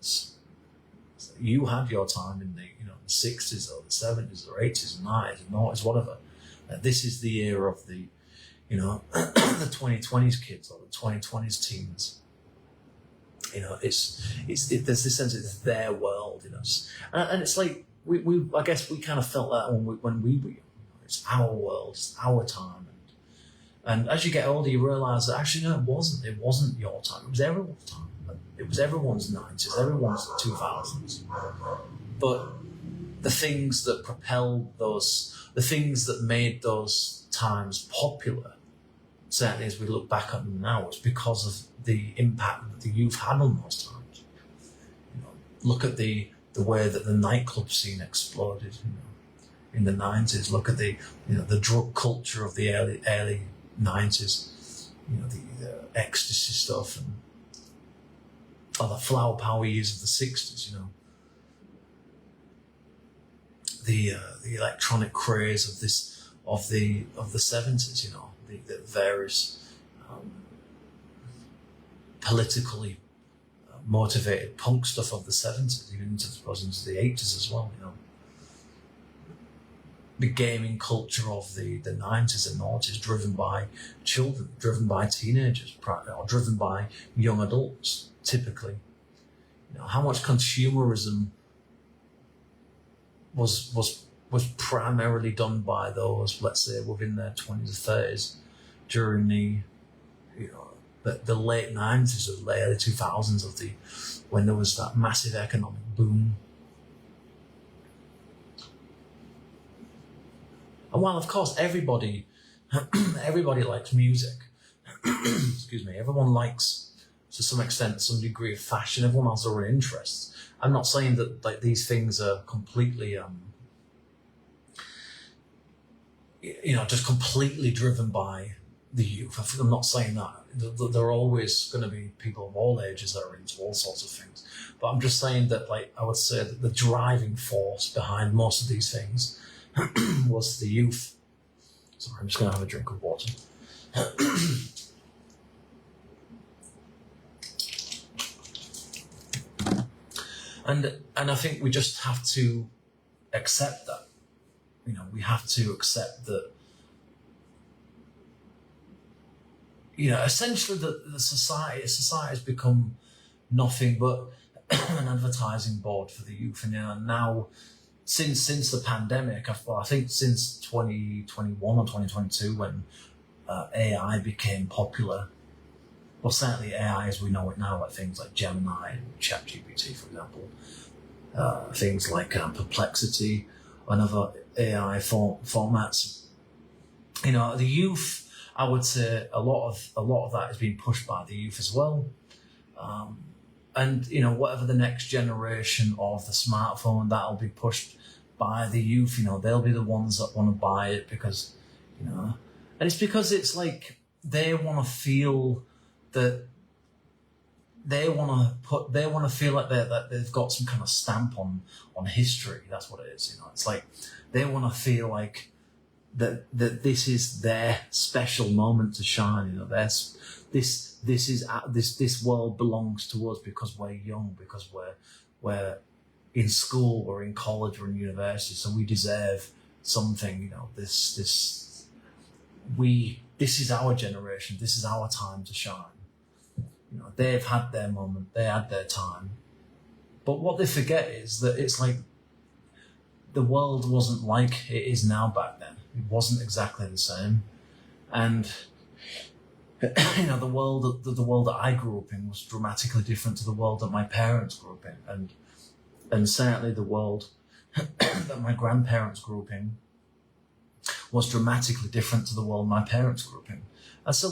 you had your time in the 60s or the 70s or 80s or 90s or 90s, whatever. This is the era of the the 2020s kids or the 2020s teens. You know, there's this sense it's their world, you know, and it's like we I guess we kind of felt that when we were young. It's our world, it's our time, and as you get older, you realise that actually no, it wasn't your time. It was everyone's time. It was everyone's 90s, everyone's 2000s. But the things that propelled the things that made those times popular, certainly as we look back at them now, it's because of the impact that the youth had on those times. You know, look at the way that the nightclub scene exploded. You know, in the 90s. Look at the drug culture of the early 90s. You know, the ecstasy stuff or the flower power years of the 60s. You know. The electronic craze of the 70s, you know, the various politically motivated punk stuff of the 70s, even into the 80s as well, you know. The gaming culture of the 90s and noughties, driven by children, driven by teenagers, or driven by young adults, typically. You know, how much consumerism was primarily done by those, let's say, within their 20s or 30s, during the late 90s or the early 2000s when there was that massive economic boom. And while of course everybody likes music, excuse me, everyone likes to some extent some degree of fashion. Everyone has their own interests. I'm not saying that like these things are completely, just completely driven by the youth. I'm not saying that. There are always going to be people of all ages that are into all sorts of things. But I'm just saying that, like, I would say that the driving force behind most of these things was the youth. Sorry, I'm just going to have a drink of water. And I think we just have to accept that. You know, we have to accept that, essentially the society has become nothing but an advertising board for the youth. And now, since the pandemic, I think since 2021 or 2022, when AI became popular, well, certainly AI as we know it now, like things like Gemini and ChatGPT, for example, things like Perplexity and other AI formats. You know, the youth, I would say a lot of that is being pushed by the youth as well. And whatever the next generation of the smartphone, that'll be pushed by the youth. They'll be the ones that want to buy it because, and it's because it's like they want to feel that they want to feel like that they've got some kind of stamp on history. That's what it is. It's like they want to feel like that this is their special moment to shine. This world belongs to us because we're young, because we're in school, we're in college, we're in university, so we deserve something. This is our generation. This is our time to shine. They've had their moment, they had their time. But what they forget is that it's like the world wasn't like it is now back then. It wasn't exactly the same. And the world that I grew up in was dramatically different to the world that my parents grew up in. And certainly the world that my grandparents grew up in was dramatically different to the world my parents grew up in. And so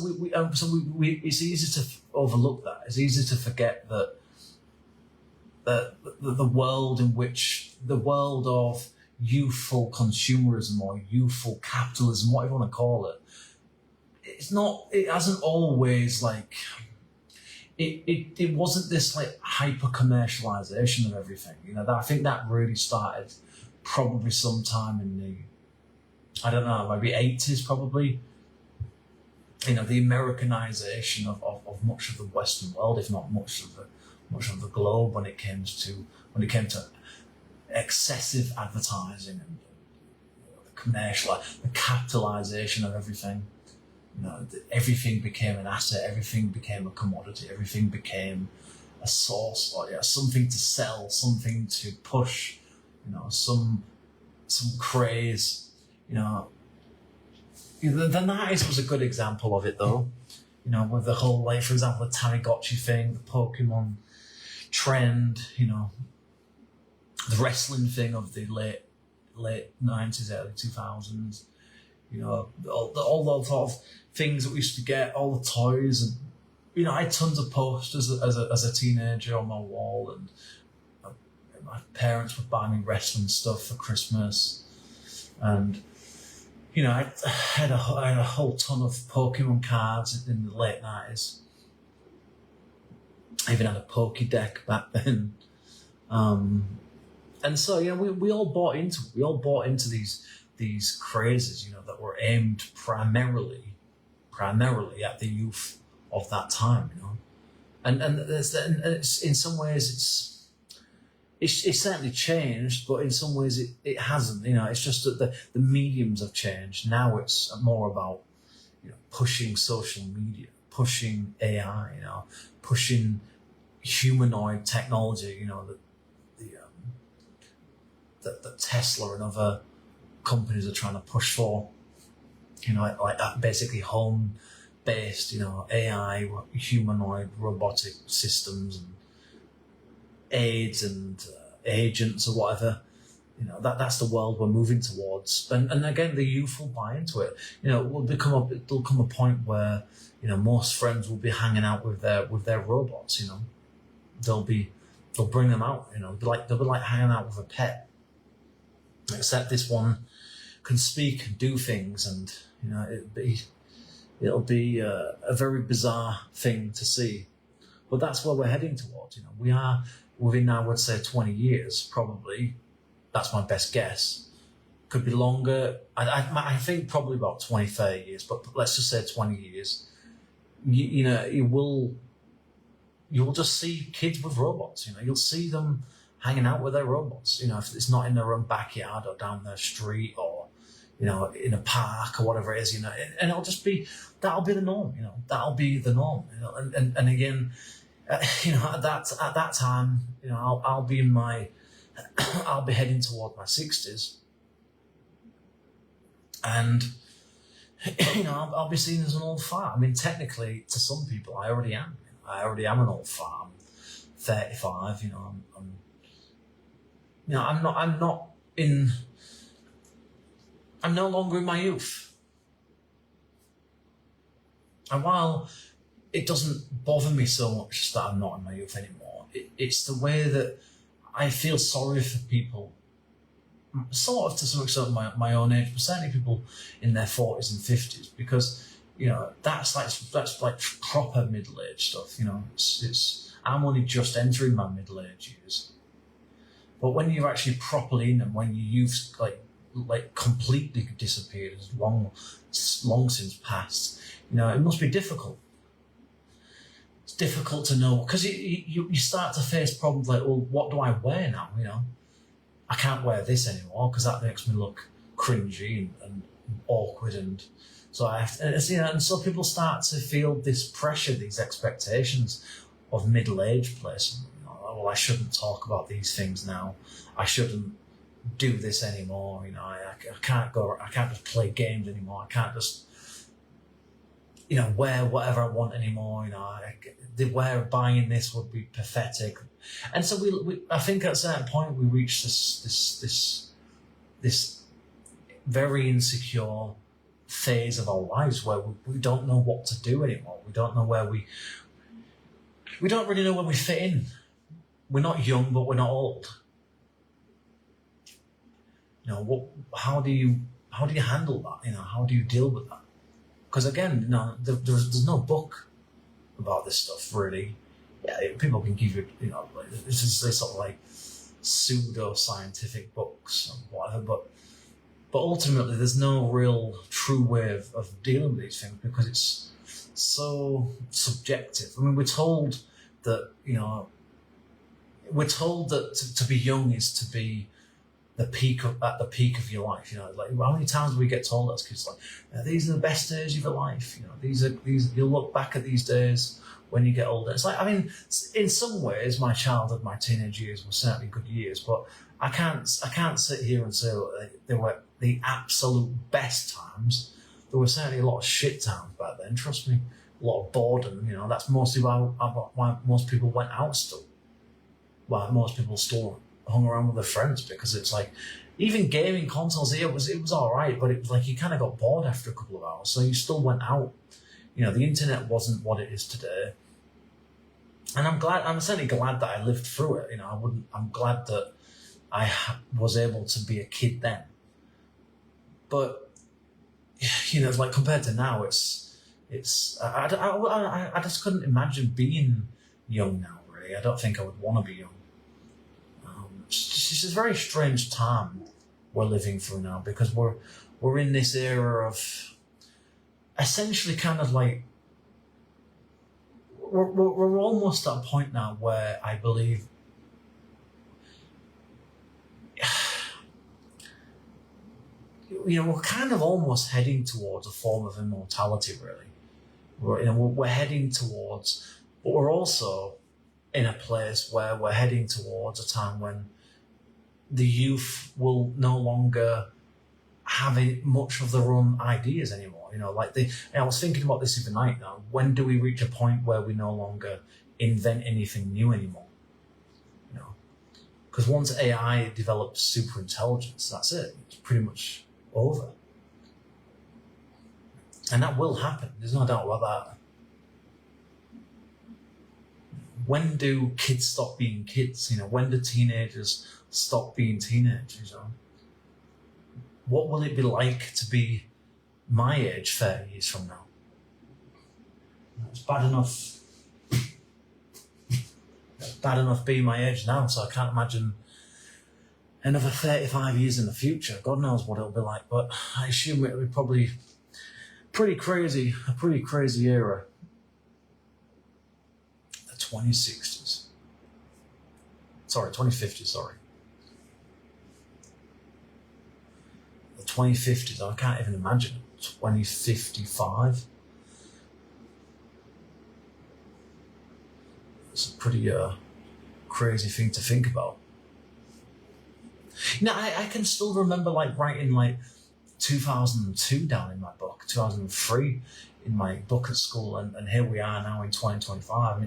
it's easy to overlook that. It's easy to forget that the world of youthful consumerism or youthful capitalism, whatever you want to call it, it hasn't always like, it wasn't this like hyper commercialization of everything. I think that really started probably sometime in the, I don't know, maybe 80s probably. The Americanization of much of the Western world, if not much of the globe, when it came to excessive advertising and the capitalization of everything. Everything became an asset, everything became a commodity, everything became a source, or something to sell, something to push, some craze. The 90s was a good example of it though, with the whole, like, for example, the Tamagotchi thing, the Pokemon trend, the wrestling thing of the late 90s, early 2000s, all those sort of things that we used to get, all the toys, and I had tons of posters as a teenager on my wall, and my parents would buy me wrestling stuff for Christmas, and I had a whole ton of Pokemon cards in the late 90s. I even had a Pokédeck back then. And so, we all bought into it. We all bought into these crazes, that were aimed primarily at the youth of that time, And it's, in some ways it's certainly changed, but in some ways it hasn't. It's just that the mediums have changed. Now it's more about pushing social media, pushing AI, pushing humanoid technology. That Tesla and other companies are trying to push for. Like that, basically home-based, AI, humanoid robotic systems and aids and agents or whatever. That's the world we're moving towards. And again, the youth will buy into it. There'll come a point where, most friends will be hanging out with their robots. They'll bring them out. They'll be like hanging out with a pet. Except this one can speak and do things, and it'll be a very bizarre thing to see. But that's where we're heading towards. We are within, I would say, 20 years, probably. That's my best guess. Could be longer. I think probably about 20, 30 years, but let's just say 20 years. You will just see kids with robots. You'll see them hanging out with their robots. If it's not in their own backyard or down their street or, in a park or whatever it is, and that'll be the norm. That'll be the norm. And again, at that time, I'll be I'll be heading toward my 60s, and I'll be seen as an old fart. I mean, technically, to some people, I already am. I already am an old fart. I'm 35. I'm no longer in my youth. And while it doesn't bother me so much that I'm not in my youth anymore, it's the way that I feel sorry for people, sort of to some extent my own age, but certainly people in their 40s and 50s, because that's like proper middle-age stuff. I'm only just entering my middle-age years. But when you're actually properly in them, when your youth's like completely disappeared, has long since passed, it must be difficult. It's difficult to know, because you start to face problems like, well, what do I wear now? I can't wear this anymore because that makes me look cringy and awkward, and so I have to, and so people start to feel this pressure, these expectations of middle-aged place. Well, I shouldn't talk about these things now. I shouldn't do this anymore. I can't just play games anymore. I can't just, wear whatever I want anymore. Buying this would be pathetic. And so we I think at a certain point we reach this very insecure phase of our lives where we don't know what to do anymore. We don't know where we don't really know where we fit in. We're not young, but we're not old. How do you handle that? How do you deal with that? Because again, there's no book about this stuff really. Yeah, people can give you, this is sort of like pseudo-scientific books and whatever, but ultimately there's no real true way of dealing with these things because it's so subjective. I mean, we're told that to be young is to be at the peak of your life. Like how many times do we get told as kids, like, these are the best days of your life. You'll look back at these days when you get older. It's like, I mean, in some ways, my childhood, my teenage years were certainly good years, but I can't sit here and say they were the absolute best times. There were certainly a lot of shit times back then. Trust me, a lot of boredom. That's mostly why most people went out still. Why most people still hung around with their friends, because it's like, even gaming consoles here it was all right, but it was like you kind of got bored after a couple of hours, so you still went out. The internet wasn't what it is today, and I'm certainly glad that I lived through it. I'm glad that I was able to be a kid then. But it's like compared to now, it's I just couldn't imagine being young now. Really, I don't think I would want to be young. It's a very strange time we're living through now, because we're in this era of essentially kind of like we're almost at a point now where I believe we're kind of almost heading towards a form of immortality, really. We're heading towards, but we're also in a place where we're heading towards a time when the youth will no longer have much of their own ideas anymore. I was thinking about this the other night now. When do we reach a point where we no longer invent anything new anymore? Because once AI develops super intelligence, that's it. It's pretty much over. And that will happen. There's no doubt about that. When do kids stop being kids? When do teenagers stop being teenagers? What will it be like to be my age 30 years from now? It's bad enough. It's bad enough being my age now, so I can't imagine another 35 years in the future. God knows what it'll be like, but I assume it'll be probably a pretty crazy era. The 2060s. Sorry, 2050s, sorry. The 2050s, I can't even imagine it. 2055. It's a pretty crazy thing to think about. I can still remember writing 2002 down in my book, 2003 in my book at school, and here we are now in 2025, and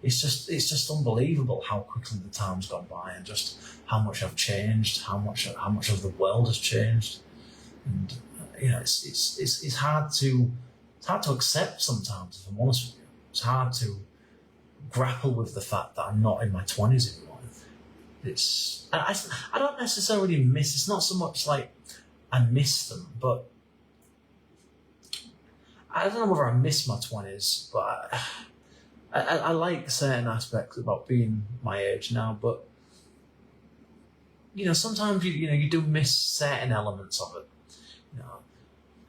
it's just unbelievable how quickly the time's gone by, and just how much I've changed, how much of the world has changed, and it's hard to accept sometimes, if I'm honest with you. It's hard to grapple with the fact that I'm not in my 20s anymore. I don't necessarily miss. It's not so much like I miss them, but I don't know whether I miss my 20s, but I like certain aspects about being my age now, but sometimes you do miss certain elements of it.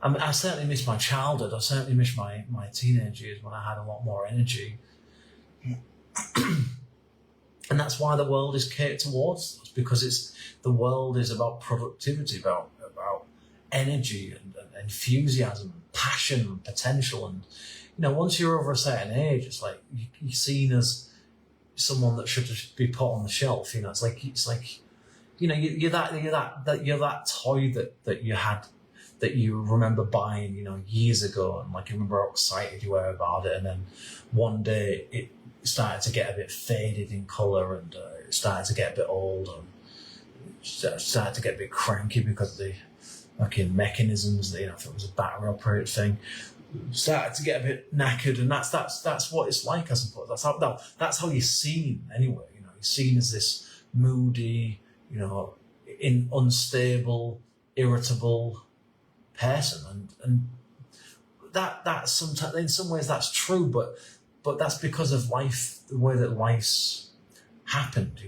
I certainly miss my childhood. I certainly miss my teenage years when I had a lot more energy. And that's why the world is catered towards us, because the world is about productivity, about energy and enthusiasm, and passion, and potential. And once you're over a certain age, it's like you're seen as someone that should just be put on the shelf. It's like you're that toy that you had, that you remember buying years ago, and you remember how excited you were about it, and then one day it started to get a bit faded in colour, and it started to get a bit old, and it started to get a bit cranky because mechanisms that, if it was a battery operated thing, started to get a bit knackered, and that's what it's like, I suppose. That's how you're seen anyway. You're seen as this moody, unstable, irritable person, and that's sometimes, in some ways that's true, but that's because of life, the way that life's happened.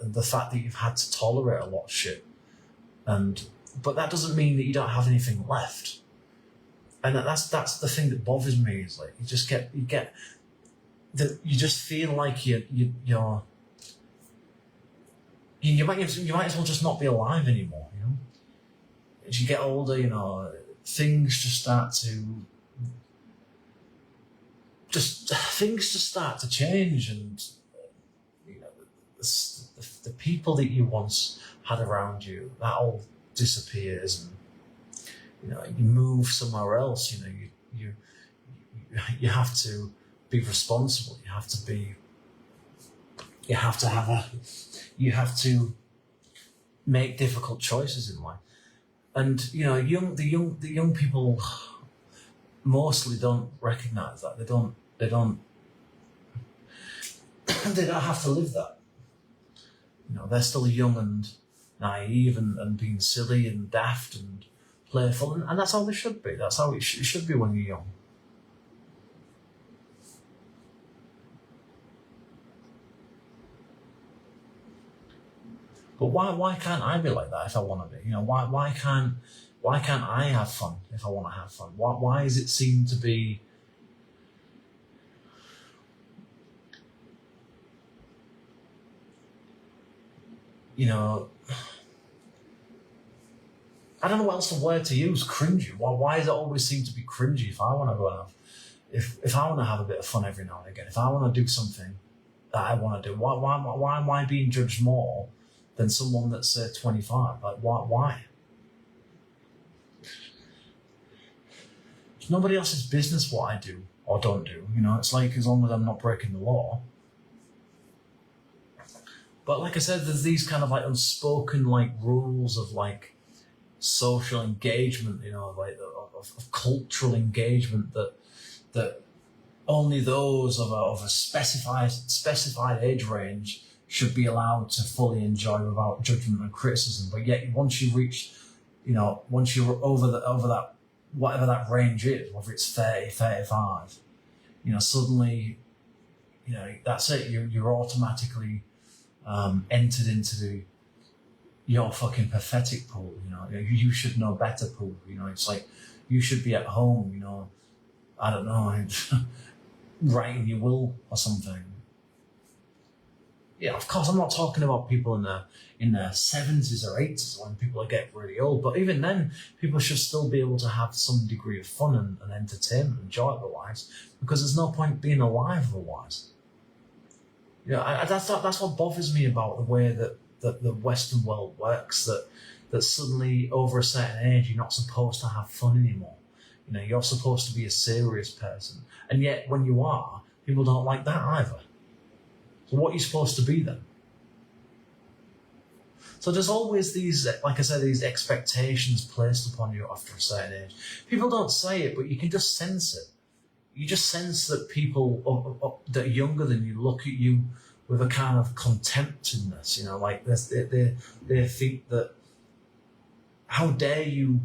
The fact that you've had to tolerate a lot of shit, but that doesn't mean that you don't have anything left. And that's the thing that bothers me, is like you get that you just feel like you might as well just not be alive anymore. As you get older, things just start to change, and the people that you once had around you, that all disappears, and you move somewhere else. You have to be responsible. You have to make difficult choices in life. And the young people mostly don't recognise that. They don't have to live that. They're still young and naive and being silly and daft and playful, and that's how they should be. That's how it should be when you're young. But why can't I be like that if I want to be? Why can't I have fun if I want to have fun? Why does it seem to be I don't know what else the word to use. Cringy. Why does it always seem to be cringy if I want to go and if I want to have a bit of fun every now and again, if I want to do something that I want to do, why am I being judged more than someone that's 25? Like, why? It's nobody else's business what I do or don't do. It's like, as long as I'm not breaking the law. But like I said, there's these kind of like unspoken like rules of like social engagement, like of cultural engagement that only those of a specified age range should be allowed to fully enjoy without judgment and criticism. But yet, once you reach, once you're over that, whatever that range is, whether it's 30, 35, suddenly, that's it. You're automatically entered into your fucking pathetic pool. You should know better pool. It's like you should be at home. I don't know, writing your will or something. Yeah, of course, I'm not talking about people in their 70s or 80s when people get really old, but even then, people should still be able to have some degree of fun and entertainment and joy otherwise, because there's no point being alive otherwise. That's what bothers me about the way that the Western world works, that suddenly over a certain age you're not supposed to have fun anymore. You're supposed to be a serious person, and yet when you are, people don't like that either. So what are you supposed to be then? So there's always these, like I said, these expectations placed upon you after a certain age. People don't say it, but you can just sense it. You just sense that people that are younger than you look at you with a kind of contemptedness, like they think that, how dare you,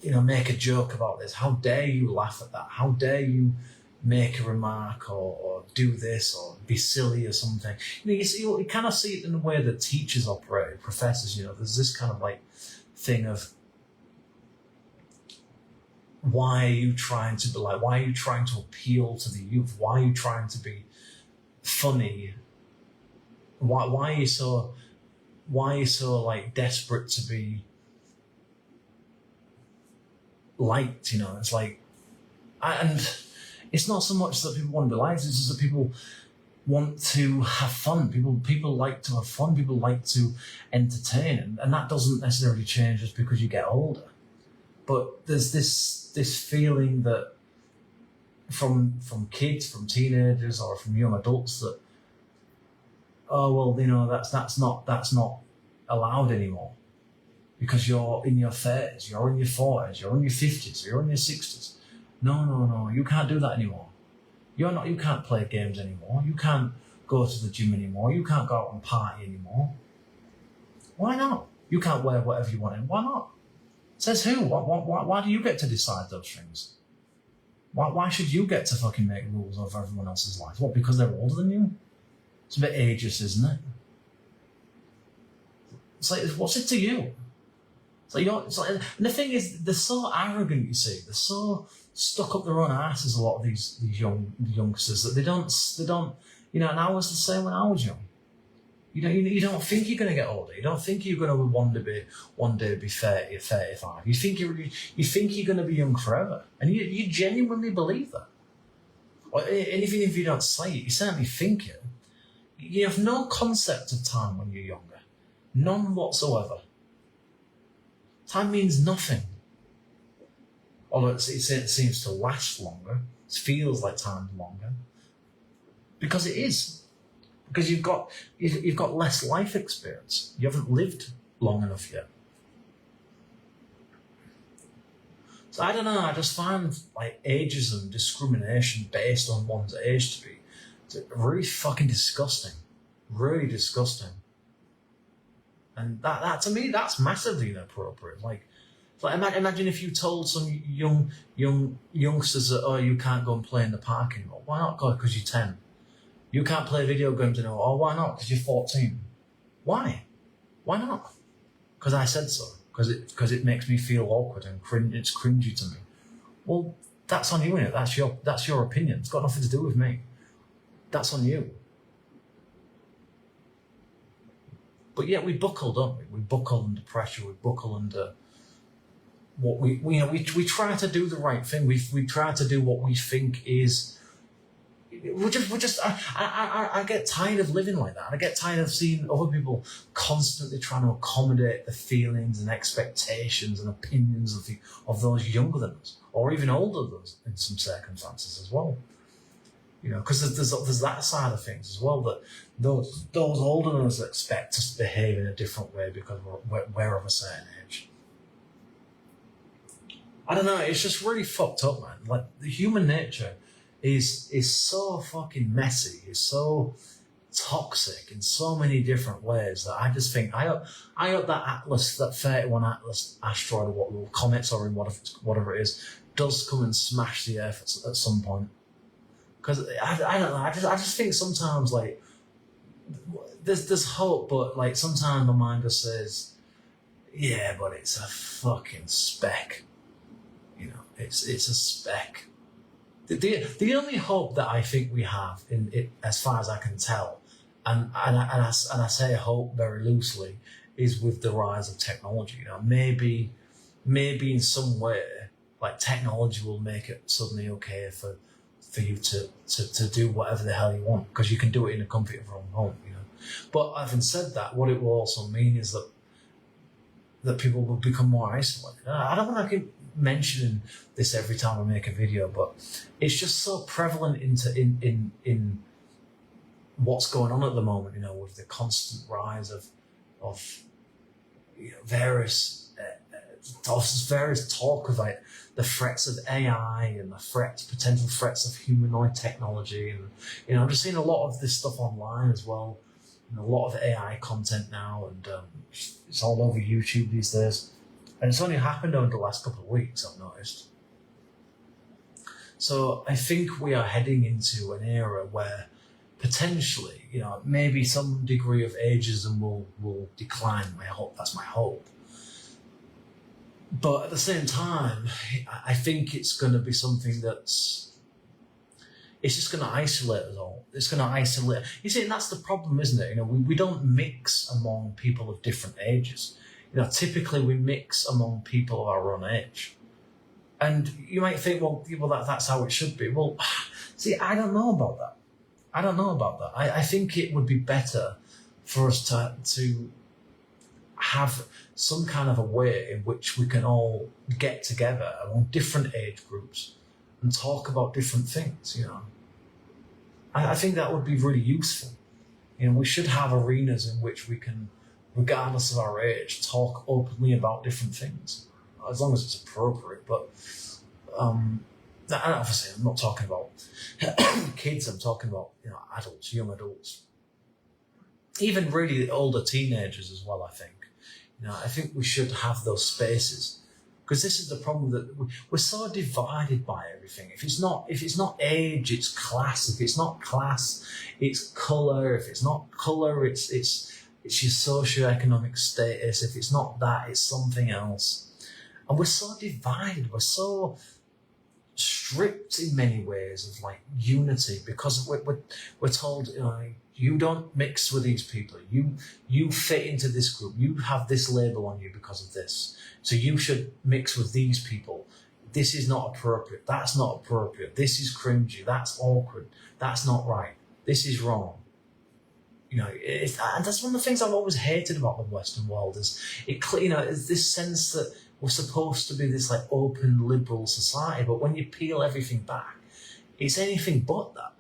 make a joke about this? How dare you laugh at that? How dare you make a remark or do this or be silly or something? You kind of see it in the way that teachers operate, professors. There's this kind of like thing of, why are you trying to be like? Why are you trying to appeal to the youth? Why are you trying to be funny? Why are you so like desperate to be liked? It's like, and it's not so much that people want to be liked, it's just that people want to have fun. People like to have fun. People like to entertain, and that doesn't necessarily change just because you get older. But there's this feeling that from kids, from teenagers, or from young adults that, oh well, that's not allowed anymore. because you're in your 30s, you're in your 40s, you're in your 50s, you're in your 60s. No, you can't do that anymore. You can't play games anymore. You can't go to the gym anymore. You can't go out and party anymore. Why not? You can't wear whatever you want. Why not? Says who? Why do you get to decide those things? Why should you get to fucking make rules of everyone else's life? What, because they're older than you? It's a bit ageist, isn't it? It's like, what's it to you? It's like, and the thing is, they're so arrogant, you see. They're so stuck up their own asses, a lot of these youngsters, that they don't, and I was the same when I was young. You don't think you're going to get older. You don't think you're going to one day be 30 or 35. You think you're going to be young forever, and you genuinely believe that. And even if you don't say it, you certainly think it. You have no concept of time when you're younger, none whatsoever. Time means nothing. Although it seems to last longer, it feels like time's longer, because it is. Because you've got less life experience. You haven't lived long enough yet. So I don't know. I just find like ageism, discrimination based on one's age to be really fucking disgusting. Really disgusting. And that to me, that's massively inappropriate. Like imagine if you told some youngsters that, oh, you can't go and play in the park anymore. Why not? Because you're 10. You can't play video games anymore. Oh, why not? Because you're 14. Why? Why not? Because I said so. Because it makes me feel awkward and it's cringy to me. Well, that's on you, innit? That's your opinion. It's got nothing to do with me. That's on you. But yet we buckle, don't we? We buckle under pressure. We buckle under what we try to do the right thing. We try to do what we think is. I get tired of living like that. I get tired of seeing other people constantly trying to accommodate the feelings and expectations and opinions of those younger than us, or even older than us in some circumstances as well. Because there's that side of things as well, that those older than us expect us to behave in a different way because we're of a certain age. I don't know. It's just really fucked up, man. Like the human nature is so fucking messy, is so toxic in so many different ways that I just think I hope that Atlas, that 31 Atlas asteroid, or comet, or whatever it is, does come and smash the Earth at some point. Because I don't know, I just think sometimes like there's hope, but like sometimes my mind just says, yeah, but it's a fucking speck. It's a speck. The only hope that I think we have in it, as far as I can tell, and I say hope very loosely, is with the rise of technology. Maybe in some way, like technology will make it suddenly okay for you to do whatever the hell you want, because you can do it in the comfort of your own home. But having said that, what it will also mean is that people will become more isolated. I don't want to keep mentioning this every time I make a video, but it's just so prevalent in what's going on at the moment, with the constant rise of various talk of like the threats of AI and the potential threats of humanoid technology, and I'm just seeing a lot of this stuff online as well, a lot of AI content now, and it's all over YouTube these days. And it's only happened over the last couple of weeks, I've noticed. So I think we are heading into an era where potentially, maybe some degree of ageism will decline. That's my hope. But at the same time, I think it's going to be something it's just going to isolate us all. It's going to isolate. You see, and that's the problem, isn't it? We don't mix among people of different ages. Typically we mix among people of our own age. And you might think, well, that's how it should be. Well, see, I don't know about that. I think it would be better for us to have some kind of a way in which we can all get together among different age groups and talk about different things, I think that would be really useful. We should have arenas in which we can regardless of our age, talk openly about different things, as long as it's appropriate. But and obviously, I'm not talking about kids. I'm talking about adults, young adults, even really older teenagers as well. I think we should have those spaces, because this is the problem, that we're so divided by everything. If it's not age, it's class. If it's not class, it's colour. If it's not colour, it's your socio-economic status. If it's not that, it's something else. And we're so divided. We're so stripped in many ways of like unity, because we're told, you don't mix with these people. You fit into this group. You have this label on you because of this. So you should mix with these people. This is not appropriate. That's not appropriate. This is cringy. That's awkward. That's not right. This is wrong. And that's one of the things I've always hated about the Western world is is this sense that we're supposed to be this like open liberal society, but when you peel everything back, it's anything but that.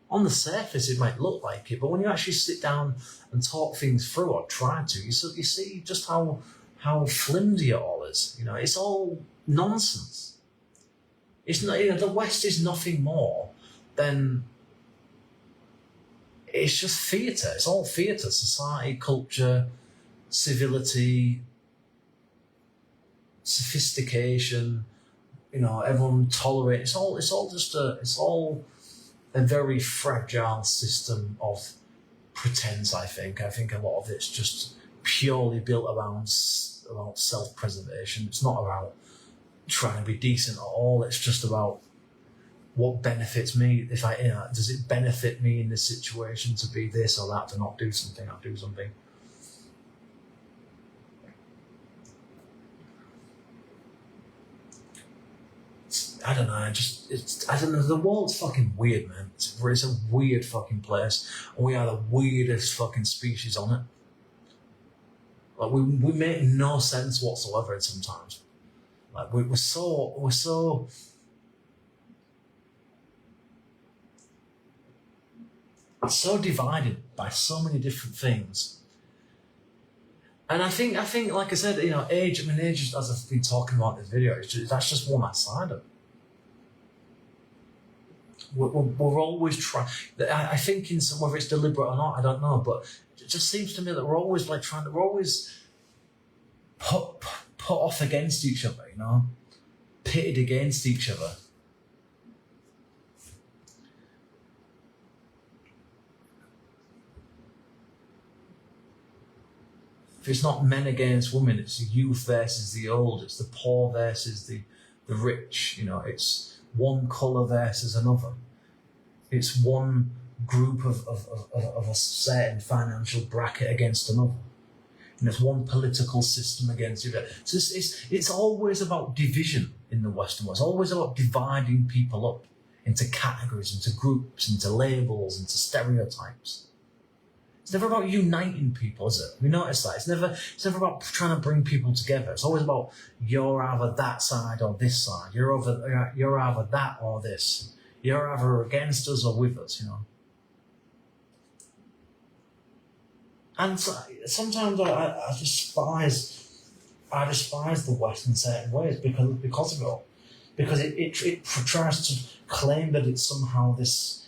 On the surface, it might look like it, but when you actually sit down and talk things through, or try to, you see just how flimsy it all is. It's all nonsense. It's not. The West is nothing more than. It's just theatre. It's all theatre. Society, culture, civility, sophistication. Everyone tolerates. It's all a very fragile system of pretense. I think a lot of it's just purely built around self-preservation. It's not about trying to be decent at all. It's just about what benefits me. If does it benefit me in this situation to be this or that, to not do something, I'll do something. I don't know. I don't know. The world's fucking weird, man. It's a weird fucking place, and we are the weirdest fucking species on it. Like we make no sense whatsoever sometimes. Like we're so divided by so many different things. And I think, like I said, age. Age, as I've been talking about in this video, that's just one side of it. We're always trying. I think whether it's deliberate or not, I don't know, but it just seems to me that we're always like trying to. We're always put off against each other, pitted against each other. If it's not men against women, it's the youth versus the old. It's the poor versus the rich. It's one colour versus another. It's one group of a certain financial bracket against another. And it's one political system against the other. So it's always about division in the Western world. It's always about dividing people up into categories, into groups, into labels, into stereotypes. It's never about uniting people, is it? We notice that. It's never about trying to bring people together. It's always about you're either that side or this side. You're either that or this. You're either against us or with us, And so, sometimes I despise the West in certain ways because of it all. Because it tries to claim that it's somehow this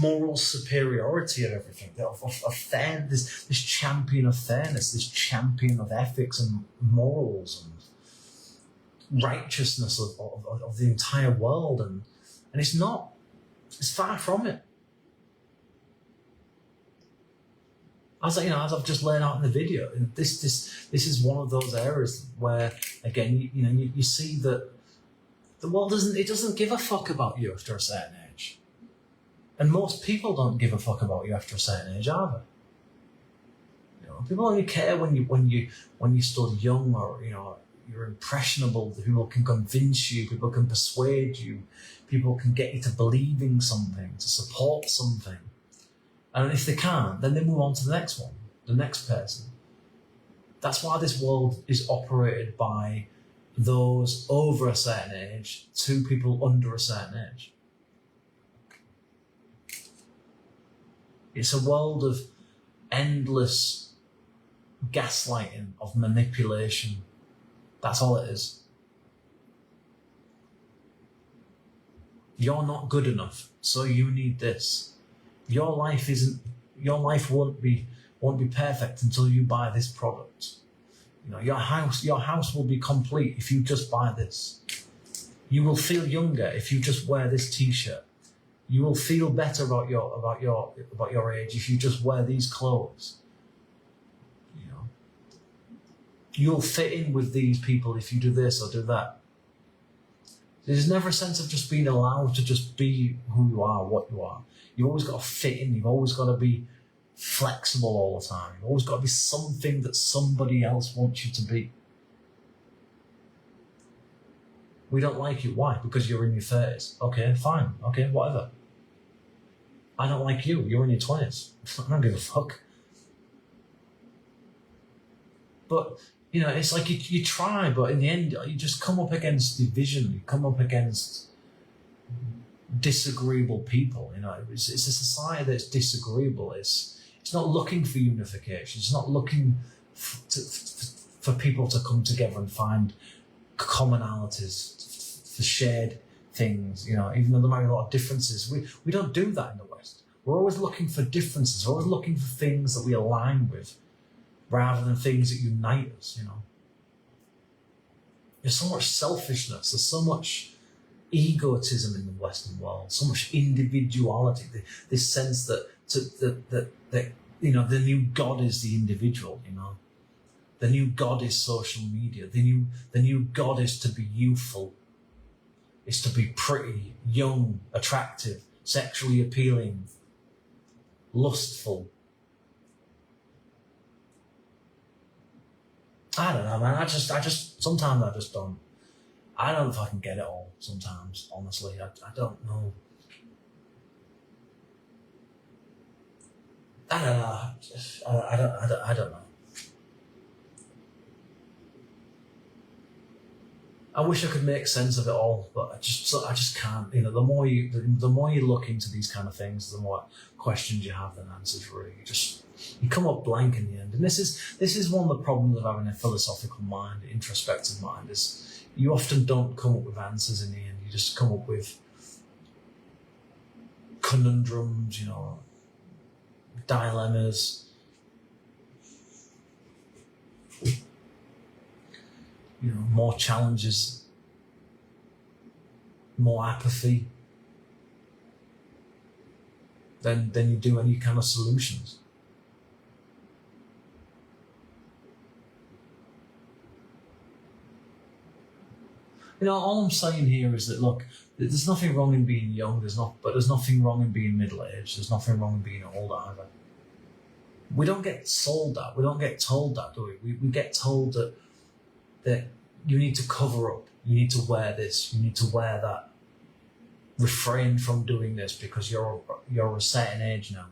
moral superiority of everything, of fairness, this champion of fairness, this champion of ethics and morals and righteousness of the entire world, and it's not. It's far from it. As I've just laid out in the video, this is one of those areas where, again, you see that the world doesn't give a fuck about you after a certain age. And most people don't give a fuck about you after a certain age either. People only care when you're still young, or you're impressionable. People can convince you. People can persuade you. People can get you to believe in something, to support something. And if they can't, then they move on to the next one, the next person. That's why this world is operated by those over a certain age to people under a certain age. It's a world of endless gaslighting, of manipulation. That's all it is. You're not good enough, so you need this. Your life won't be perfect until you buy this product. You know, your house will be complete if you just buy this. You will feel younger if you just wear this t-shirt. You will feel better about your age if you just wear these clothes. You know, you'll fit in with these people if you do this or do that. There's never a sense of just being allowed to just be who you are, what you are. You've always got to fit in. You've always got to be flexible all the time. You've always got to be something that somebody else wants you to be. We don't like you. Why? Because you're in your 30s. Okay, fine. Okay, whatever. I don't like you. You're in your 20s. I don't give a fuck. But, you know, it's like you try, but in the end, you just come up against division. You come up against disagreeable people. You know, it's a society that's disagreeable. It's not looking for unification. It's not looking for people to come together and find commonalities, for shared things. You know, even though there might be a lot of differences, we don't do that in the West. We're always looking for differences. We're always looking for things that we align with, rather than things that unite us. You know, there's so much selfishness. There's so much egotism in the Western world. So much individuality. This sense that you know, the new God is the individual. You know, the new God is social media. The new God is to be youthful. Is to be pretty, young, attractive, sexually appealing, lustful. I don't know, man. I just sometimes I just don't. I don't know if I can get it all. Sometimes, honestly, I don't know. I don't know. I don't know. I wish I could make sense of it all, but I just can't. You know, the more you look into these kind of things, the more questions you have than answers. Really, you come up blank in the end. And this is one of the problems of having a philosophical mind, introspective mind, is you often don't come up with answers in the end. You just come up with conundrums, you know, dilemmas. You know, more challenges, more apathy than you do any kind of solutions. You know, all I'm saying here is that, look, there's nothing wrong in being young, but there's nothing wrong in being middle-aged, there's nothing wrong in being old either. We don't get sold that, we don't get told that, do we? We get told that you need to cover up, you need to wear this, you need to wear that, refrain from doing this because you're a certain age now.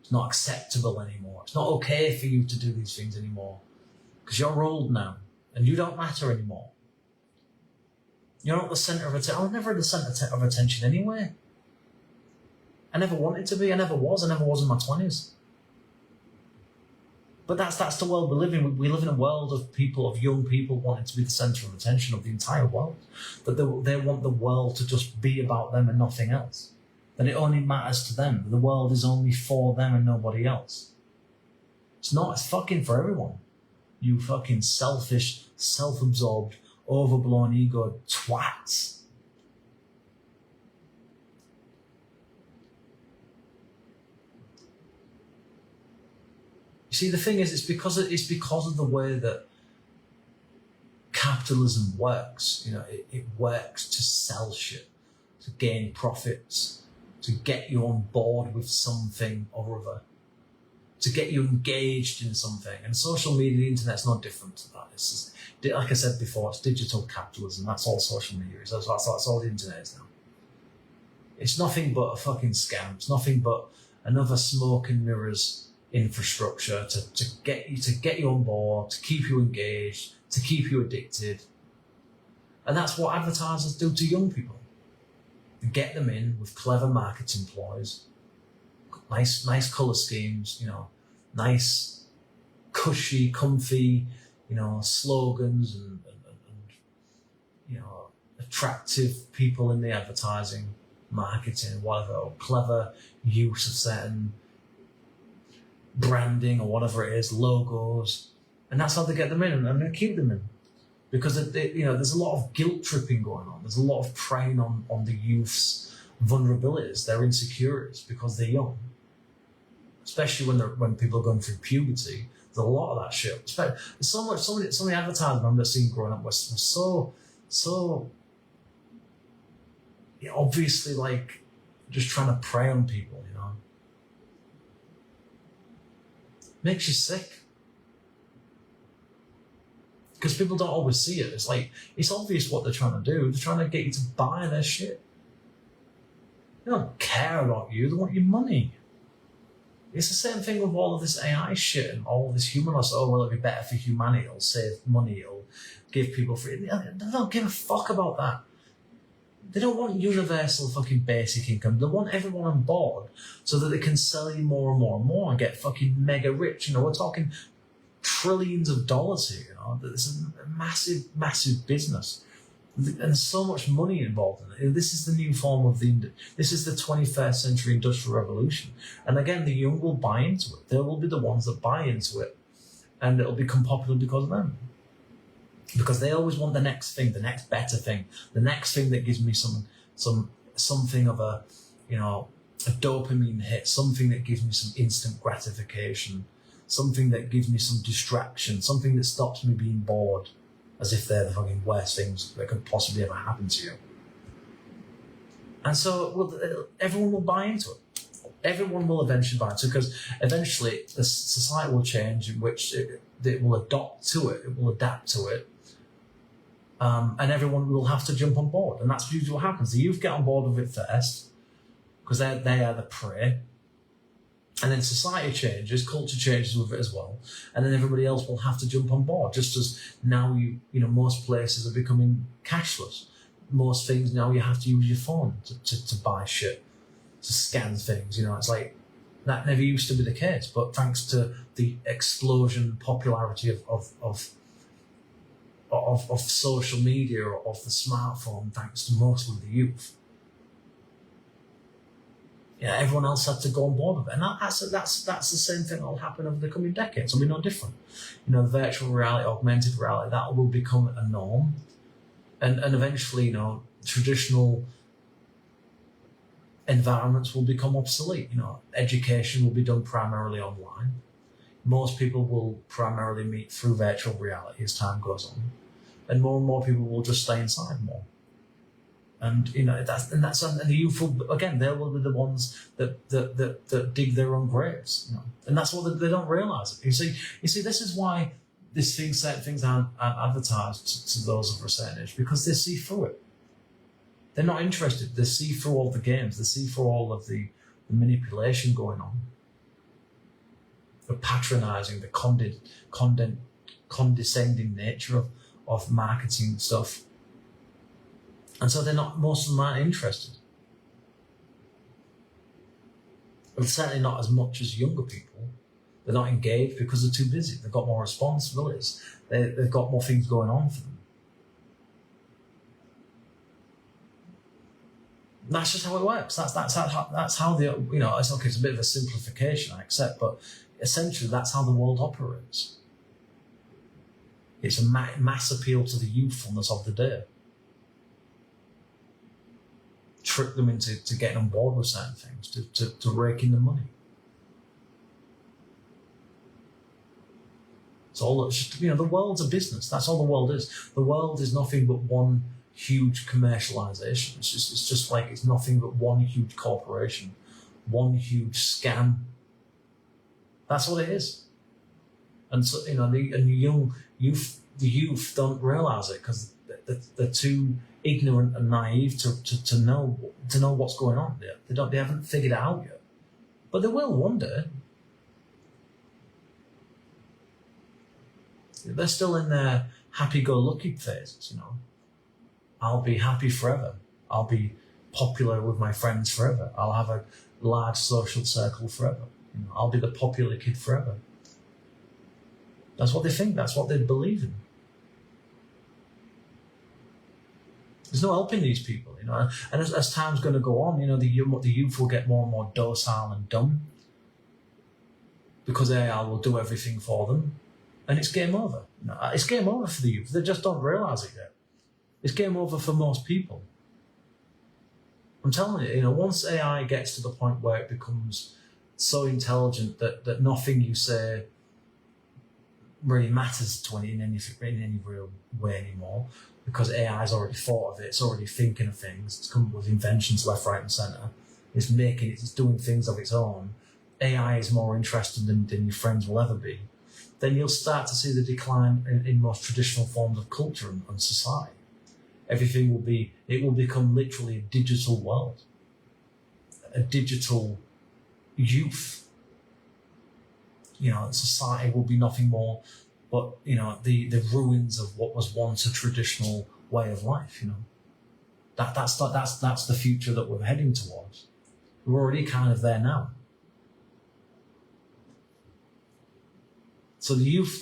It's not acceptable anymore. It's not okay for you to do these things anymore because you're old now and you don't matter anymore. You're not the centre of attention. I was never the centre of attention anyway. I never wanted to be. I never was in my 20s. But that's the world we live in. We live in a world of young people wanting to be the centre of attention of the entire world. That they want the world to just be about them and nothing else. That it only matters to them. That the world is only for them and nobody else. It's not. It's fucking for everyone. You fucking selfish, self-absorbed, overblown ego twats. You see, the thing is, it's because of the way that capitalism works. You know, it works to sell shit, to gain profits, to get you on board with something or other, to get you engaged in something. And social media, the internet's not different to that. It's just, like I said before, it's digital capitalism. That's all social media is. That's all the internet is now. It's nothing but a fucking scam. It's nothing but another smoke and mirrors infrastructure to get you on board, to keep you engaged, to keep you addicted. And that's what advertisers do to young people. They get them in with clever marketing ploys, nice color schemes, nice, cushy, comfy, slogans and attractive people in the advertising, marketing, whatever, or clever use of certain branding or whatever it is, logos, and that's how they get them in and they keep them in. Because there's a lot of guilt tripping going on. There's a lot of preying on the youth's vulnerabilities, their insecurities, because they're young. Especially when people are going through puberty, there's a lot of that shit. There's so much. Some of the advertising I've seen growing up was so obviously like just trying to prey on people. Makes you sick. Because people don't always see it. It's like, it's obvious what they're trying to do. They're trying to get you to buy their shit. They don't care about you. They want your money. It's the same thing with all of this AI shit and all of this humanist. Oh, well, it'll be better for humanity. It'll save money. It'll give people free. They don't give a fuck about that. They don't want universal fucking basic income. They want everyone on board so that they can sell you more and more and more and get fucking mega rich. We're talking trillions of dollars here. This is a massive, massive business. And there's so much money involved in it. This is the new form of this is the 21st century industrial revolution. And again, the young will buy into it. They will be the ones that buy into it. And it'll become popular because of them. Because they always want the next thing, the next better thing, the next thing that gives me something of a dopamine hit, something that gives me some instant gratification, something that gives me some distraction, something that stops me being bored, as if they're the fucking worst things that could possibly ever happen to you. And so everyone will buy into it. Everyone will eventually buy into it, because eventually the society will change in which it will adopt to it, it will adapt to it, and everyone will have to jump on board. And that's usually what happens. The youth get on board with it first, because they are the prey. And then society changes, culture changes with it as well, and then everybody else will have to jump on board. Just as now, most places are becoming cashless. Most things now you have to use your phone to buy shit, to scan things. It's like that never used to be the case, but thanks to the explosion popularity of social media or of the smartphone, thanks to mostly the youth. Everyone else had to go on board with it. And that's the same thing that will happen over the coming decades. It'll be no different. Virtual reality, augmented reality, that will become a norm. And eventually, traditional environments will become obsolete. Education will be done primarily online. Most people will primarily meet through virtual reality as time goes on. And more people will just stay inside more. And the youth will, again, they will be the ones that dig their own graves. And that's what they don't realise. You see, this is why certain things aren't advertised to those of a certain age, because they see through it. They're not interested. They see through all the games. They see through all of the manipulation going on, the patronising, the condescending nature of marketing stuff. And so most of them aren't interested. But certainly not as much as younger people. They're not engaged because they're too busy. They've got more responsibilities. They've got more things going on for them. That's just how it works. That's how it's okay. It's a bit of a simplification, I accept, but essentially that's how the world operates. It's a mass appeal to the youthfulness of the day. Trick them into getting on board with certain things, to rake in the money. It's all the world's a business. That's all the world is. The world is nothing but one huge commercialization. It's just like it's nothing but one huge corporation, one huge scam. That's what it is. And so the youth don't realize it because they're too ignorant and naive to know what's going on there. They haven't figured it out yet, but they will one day. They're still in their happy-go-lucky phases. I'll be happy forever. I'll be popular with my friends forever. I'll have large social circle forever. I'll be the popular kid forever. That's what they think. That's what they believe in. There's no helping these people, And as time's going to go on, the youth will get more and more docile and dumb because AI will do everything for them, and it's game over. It's game over for the youth. They just don't realise it yet. It's game over for most people. I'm telling you, once AI gets to the point where it becomes so intelligent that nothing you say really matters to in any real way anymore, because AI has already thought of it, it's already thinking of things, it's come up with inventions left, right, and centre, it's doing things of its own. AI is more interested than your friends will ever be. Then you'll start to see the decline in most traditional forms of culture and society. Everything will become literally a digital world, a digital youth. Society will be nothing more but the ruins of what was once a traditional way of life. That's the future that we're heading towards. We're already kind of there now. So the youth,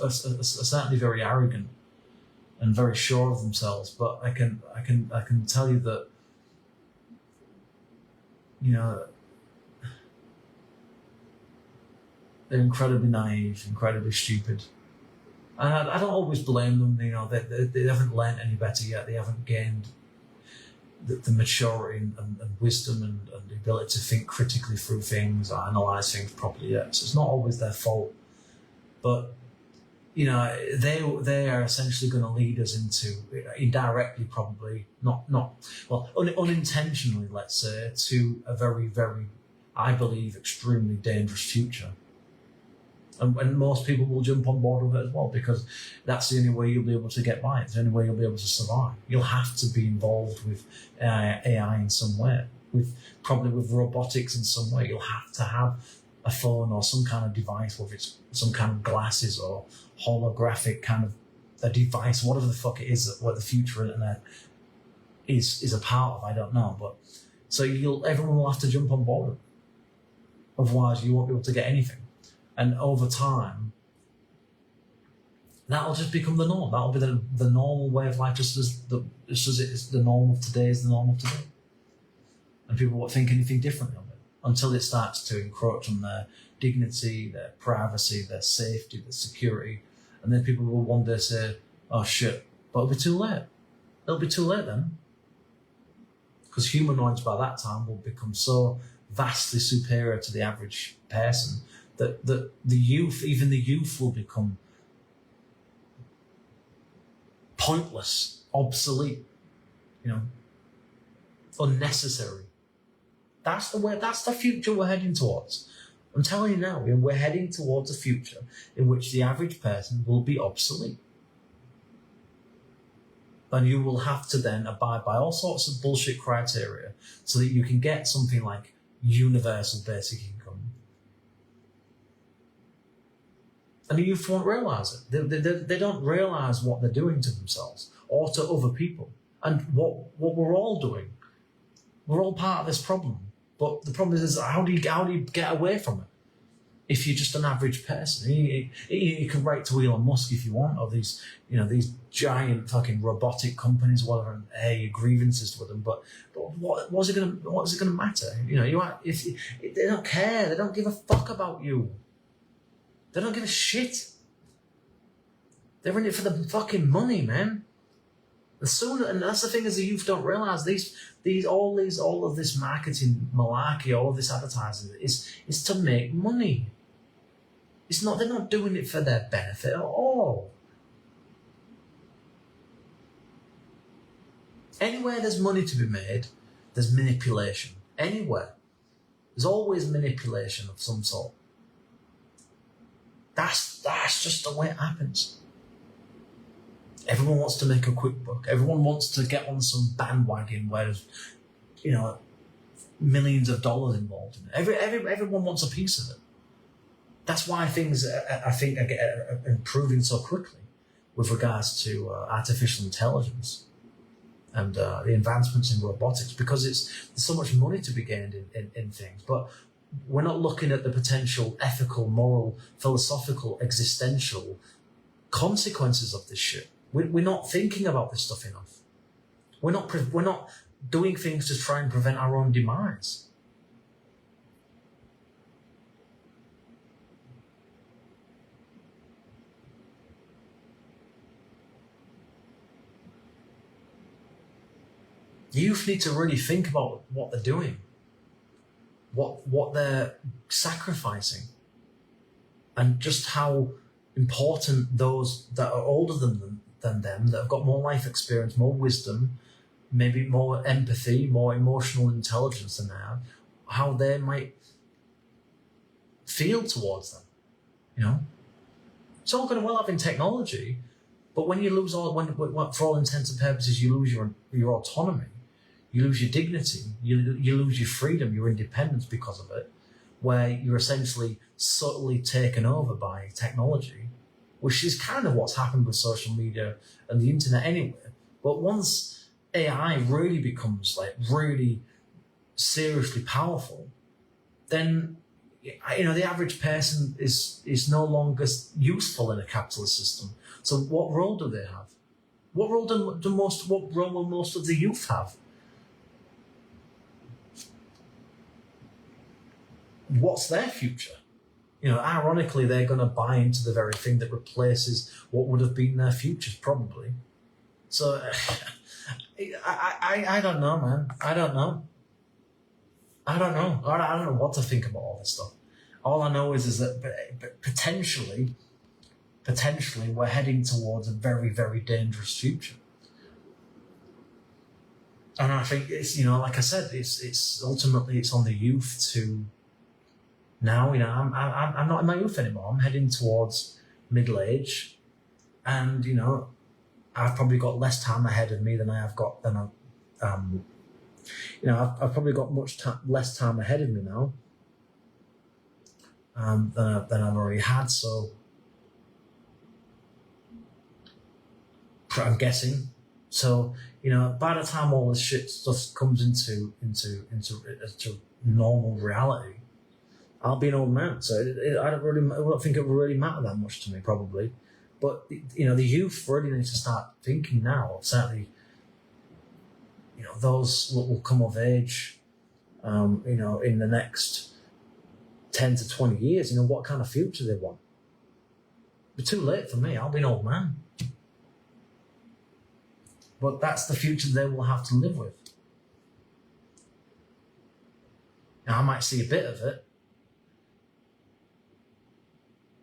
are certainly very arrogant and very sure of themselves. But I can tell you that, they're incredibly naive, incredibly stupid. And I don't always blame them. They haven't learned any better yet. They haven't gained the maturity and wisdom and the ability to think critically through things or analyse things properly yet. So it's not always their fault. But, they are essentially going to lead us into, indirectly probably, unintentionally, let's say, to a very, very, I believe, extremely dangerous future. And most people will jump on board with it as well, because that's the only way you'll be able to get by. It's the only way you'll be able to survive. You'll have to be involved with AI in some way, probably with robotics in some way. You'll have to have a phone or some kind of device, whether it's some kind of glasses or holographic kind of a device, whatever the fuck it is, what the future internet is a part of. I don't know, but so everyone will have to jump on board. Otherwise, you won't be able to get anything. And over time, that'll just become the norm. That'll be the normal way of life, just as the norm of today is the norm of today. And people won't think anything differently of it until it starts to encroach on their dignity, their privacy, their safety, their security. And then people will one day say, oh shit, but it'll be too late. It'll be too late then. Because humanoids by that time will become so vastly superior to the average person that the youth, even the youth, will become pointless, obsolete, unnecessary. That's the future we're heading towards. I'm telling you now, we're heading towards a future in which the average person will be obsolete. And you will have to then abide by all sorts of bullshit criteria so that you can get something like universal basic income. And the youth won't realise it. They don't realise what they're doing to themselves or to other people. And what we're all doing. We're all part of this problem. But the problem is how do you get away from it? If you're just an average person, you can write to Elon Musk if you want, or these giant fucking robotic companies, whatever, and air your grievances with them. But what is it gonna matter? If they don't care, they don't give a fuck about you. They don't give a shit. They're in it for the fucking money, man. And that's the thing, is the youth don't realise all of this marketing malarkey, all of this advertising is to make money. They're not doing it for their benefit at all. Anywhere there's money to be made, there's manipulation. Anywhere. There's always manipulation of some sort. That's just the way it happens. Everyone wants to make a quick buck. Everyone wants to get on some bandwagon where there's, millions of dollars involved in it. Everyone wants a piece of it. That's why things, I think, are improving so quickly with regards to artificial intelligence. and the advancements in robotics, because there's so much money to be gained in things. But we're not looking at the potential ethical, moral, philosophical, existential consequences of this shit. We're not thinking about this stuff enough. We're not doing things to try and prevent our own demise. Youth need to really think about what they're doing, what they're sacrificing, and just how important those that are older than them, that have got more life experience, more wisdom, maybe more empathy, more emotional intelligence than they have, how they might feel towards them. You know, it's all going to well having technology, but when you lose for all intents and purposes, you lose your autonomy. You lose your dignity, you lose your freedom, your independence because of it, where you're essentially subtly taken over by technology, which is kind of what's happened with social media and the internet anyway. But once AI really becomes like really seriously powerful, then the average person is no longer useful in a capitalist system. So what role do they have? What role will most of the youth have? What's their future? Ironically, they're going to buy into the very thing that replaces what would have been their futures, probably. So, I don't know, man. I don't know. I don't know what to think about all this stuff. All I know is that potentially, we're heading towards a very, very dangerous future. And I think it's, like I said, it's ultimately it's on the youth to. Now, I'm not in my youth anymore. I'm heading towards middle age, and I've probably got less time ahead of me than I've probably got less time ahead of me now than I've already had. So I'm guessing. So by the time all this shit stuff comes into normal reality, I'll be an old man, so I don't think it will really matter that much to me, probably. But the youth really need to start thinking now. Certainly, those will come of age, in the next 10 to 20 years. What kind of future they want. It's too late for me. I'll be an old man. But that's the future they will have to live with. Now, I might see a bit of it.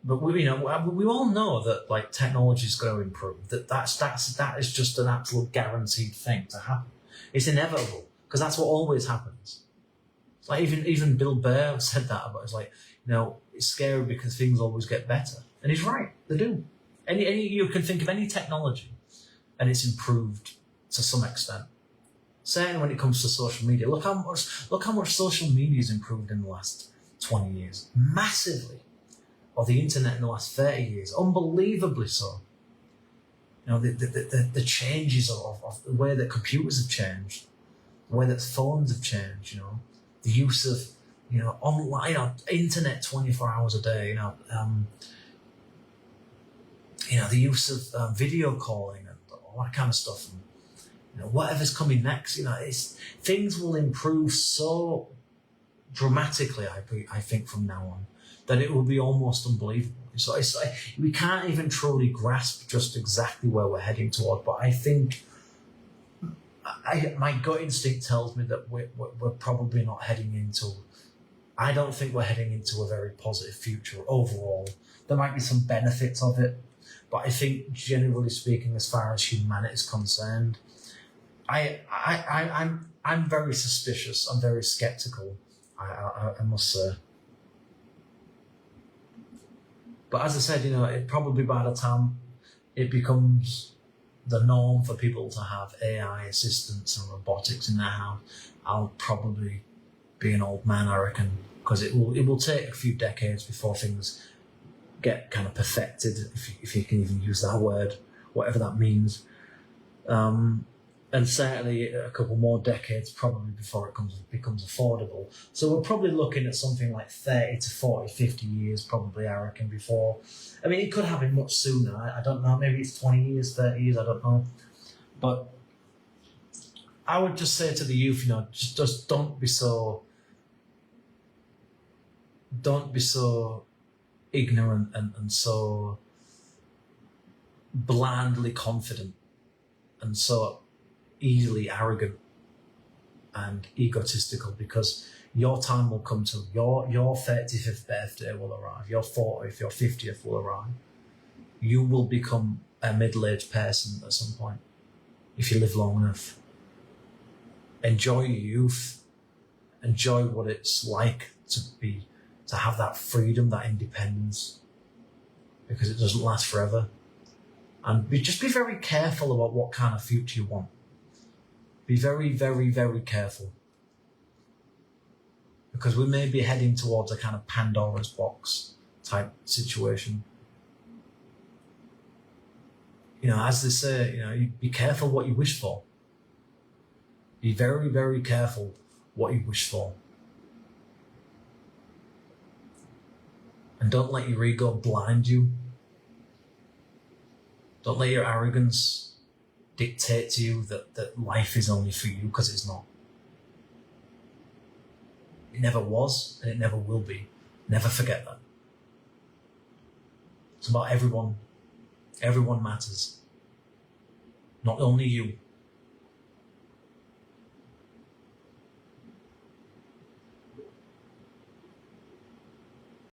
But we all know that like technology is going to improve. That is just an absolute guaranteed thing to happen. It's inevitable because that's what always happens. It's like even Bill Burr said that about. It's like it's scary because things always get better, and he's right. They do. Any you can think of any technology, and it's improved to some extent. Certainly when it comes to social media, look how much social media has improved in the last 20 years, massively. Or the internet in the last 30 years, unbelievably so. The changes of the way that computers have changed, the way that phones have changed, the use of, online, internet 24 hours a day, the use of video calling and all that kind of stuff. And, whatever's coming next, things will improve so dramatically, I think, from now on, that it will be almost unbelievable. So it's like we can't even truly grasp just exactly where we're heading toward. But I think my gut instinct tells me that we're probably not heading into. I don't think we're heading into a very positive future overall. There might be some benefits of it, but I think generally speaking, as far as humanity is concerned, I'm very suspicious. I'm very skeptical. I must say. But as I said, it probably by the time it becomes the norm for people to have AI assistants and robotics in their house, I'll probably be an old man, I reckon, because it will take a few decades before things get kind of perfected, if you can even use that word, whatever that means. And and certainly a couple more decades probably before it becomes affordable. So we're probably looking at something like 30 to 40, 50 years probably, I reckon, before. I mean, it could happen much sooner. I don't know. Maybe it's 20 years, 30 years, I don't know. But I would just say to the youth, just don't be so ignorant and so blandly confident and so easily arrogant and egotistical, because your time will come to your 35th birthday will arrive, your 40th, your 50th will arrive. You will become a middle-aged person at some point if you live long enough. Enjoy your youth. Enjoy what it's like to have that freedom, that independence, because it doesn't last forever. And just be very careful about what kind of future you want. Be very, very, very careful. Because we may be heading towards a kind of Pandora's box type situation. As they say, you be careful what you wish for. Be very, very careful what you wish for. And don't let your ego blind you. Don't let your arrogance dictate to you that life is only for you, because it's not. It never was, and it never will be. Never forget that. It's about everyone. Everyone matters. Not only you.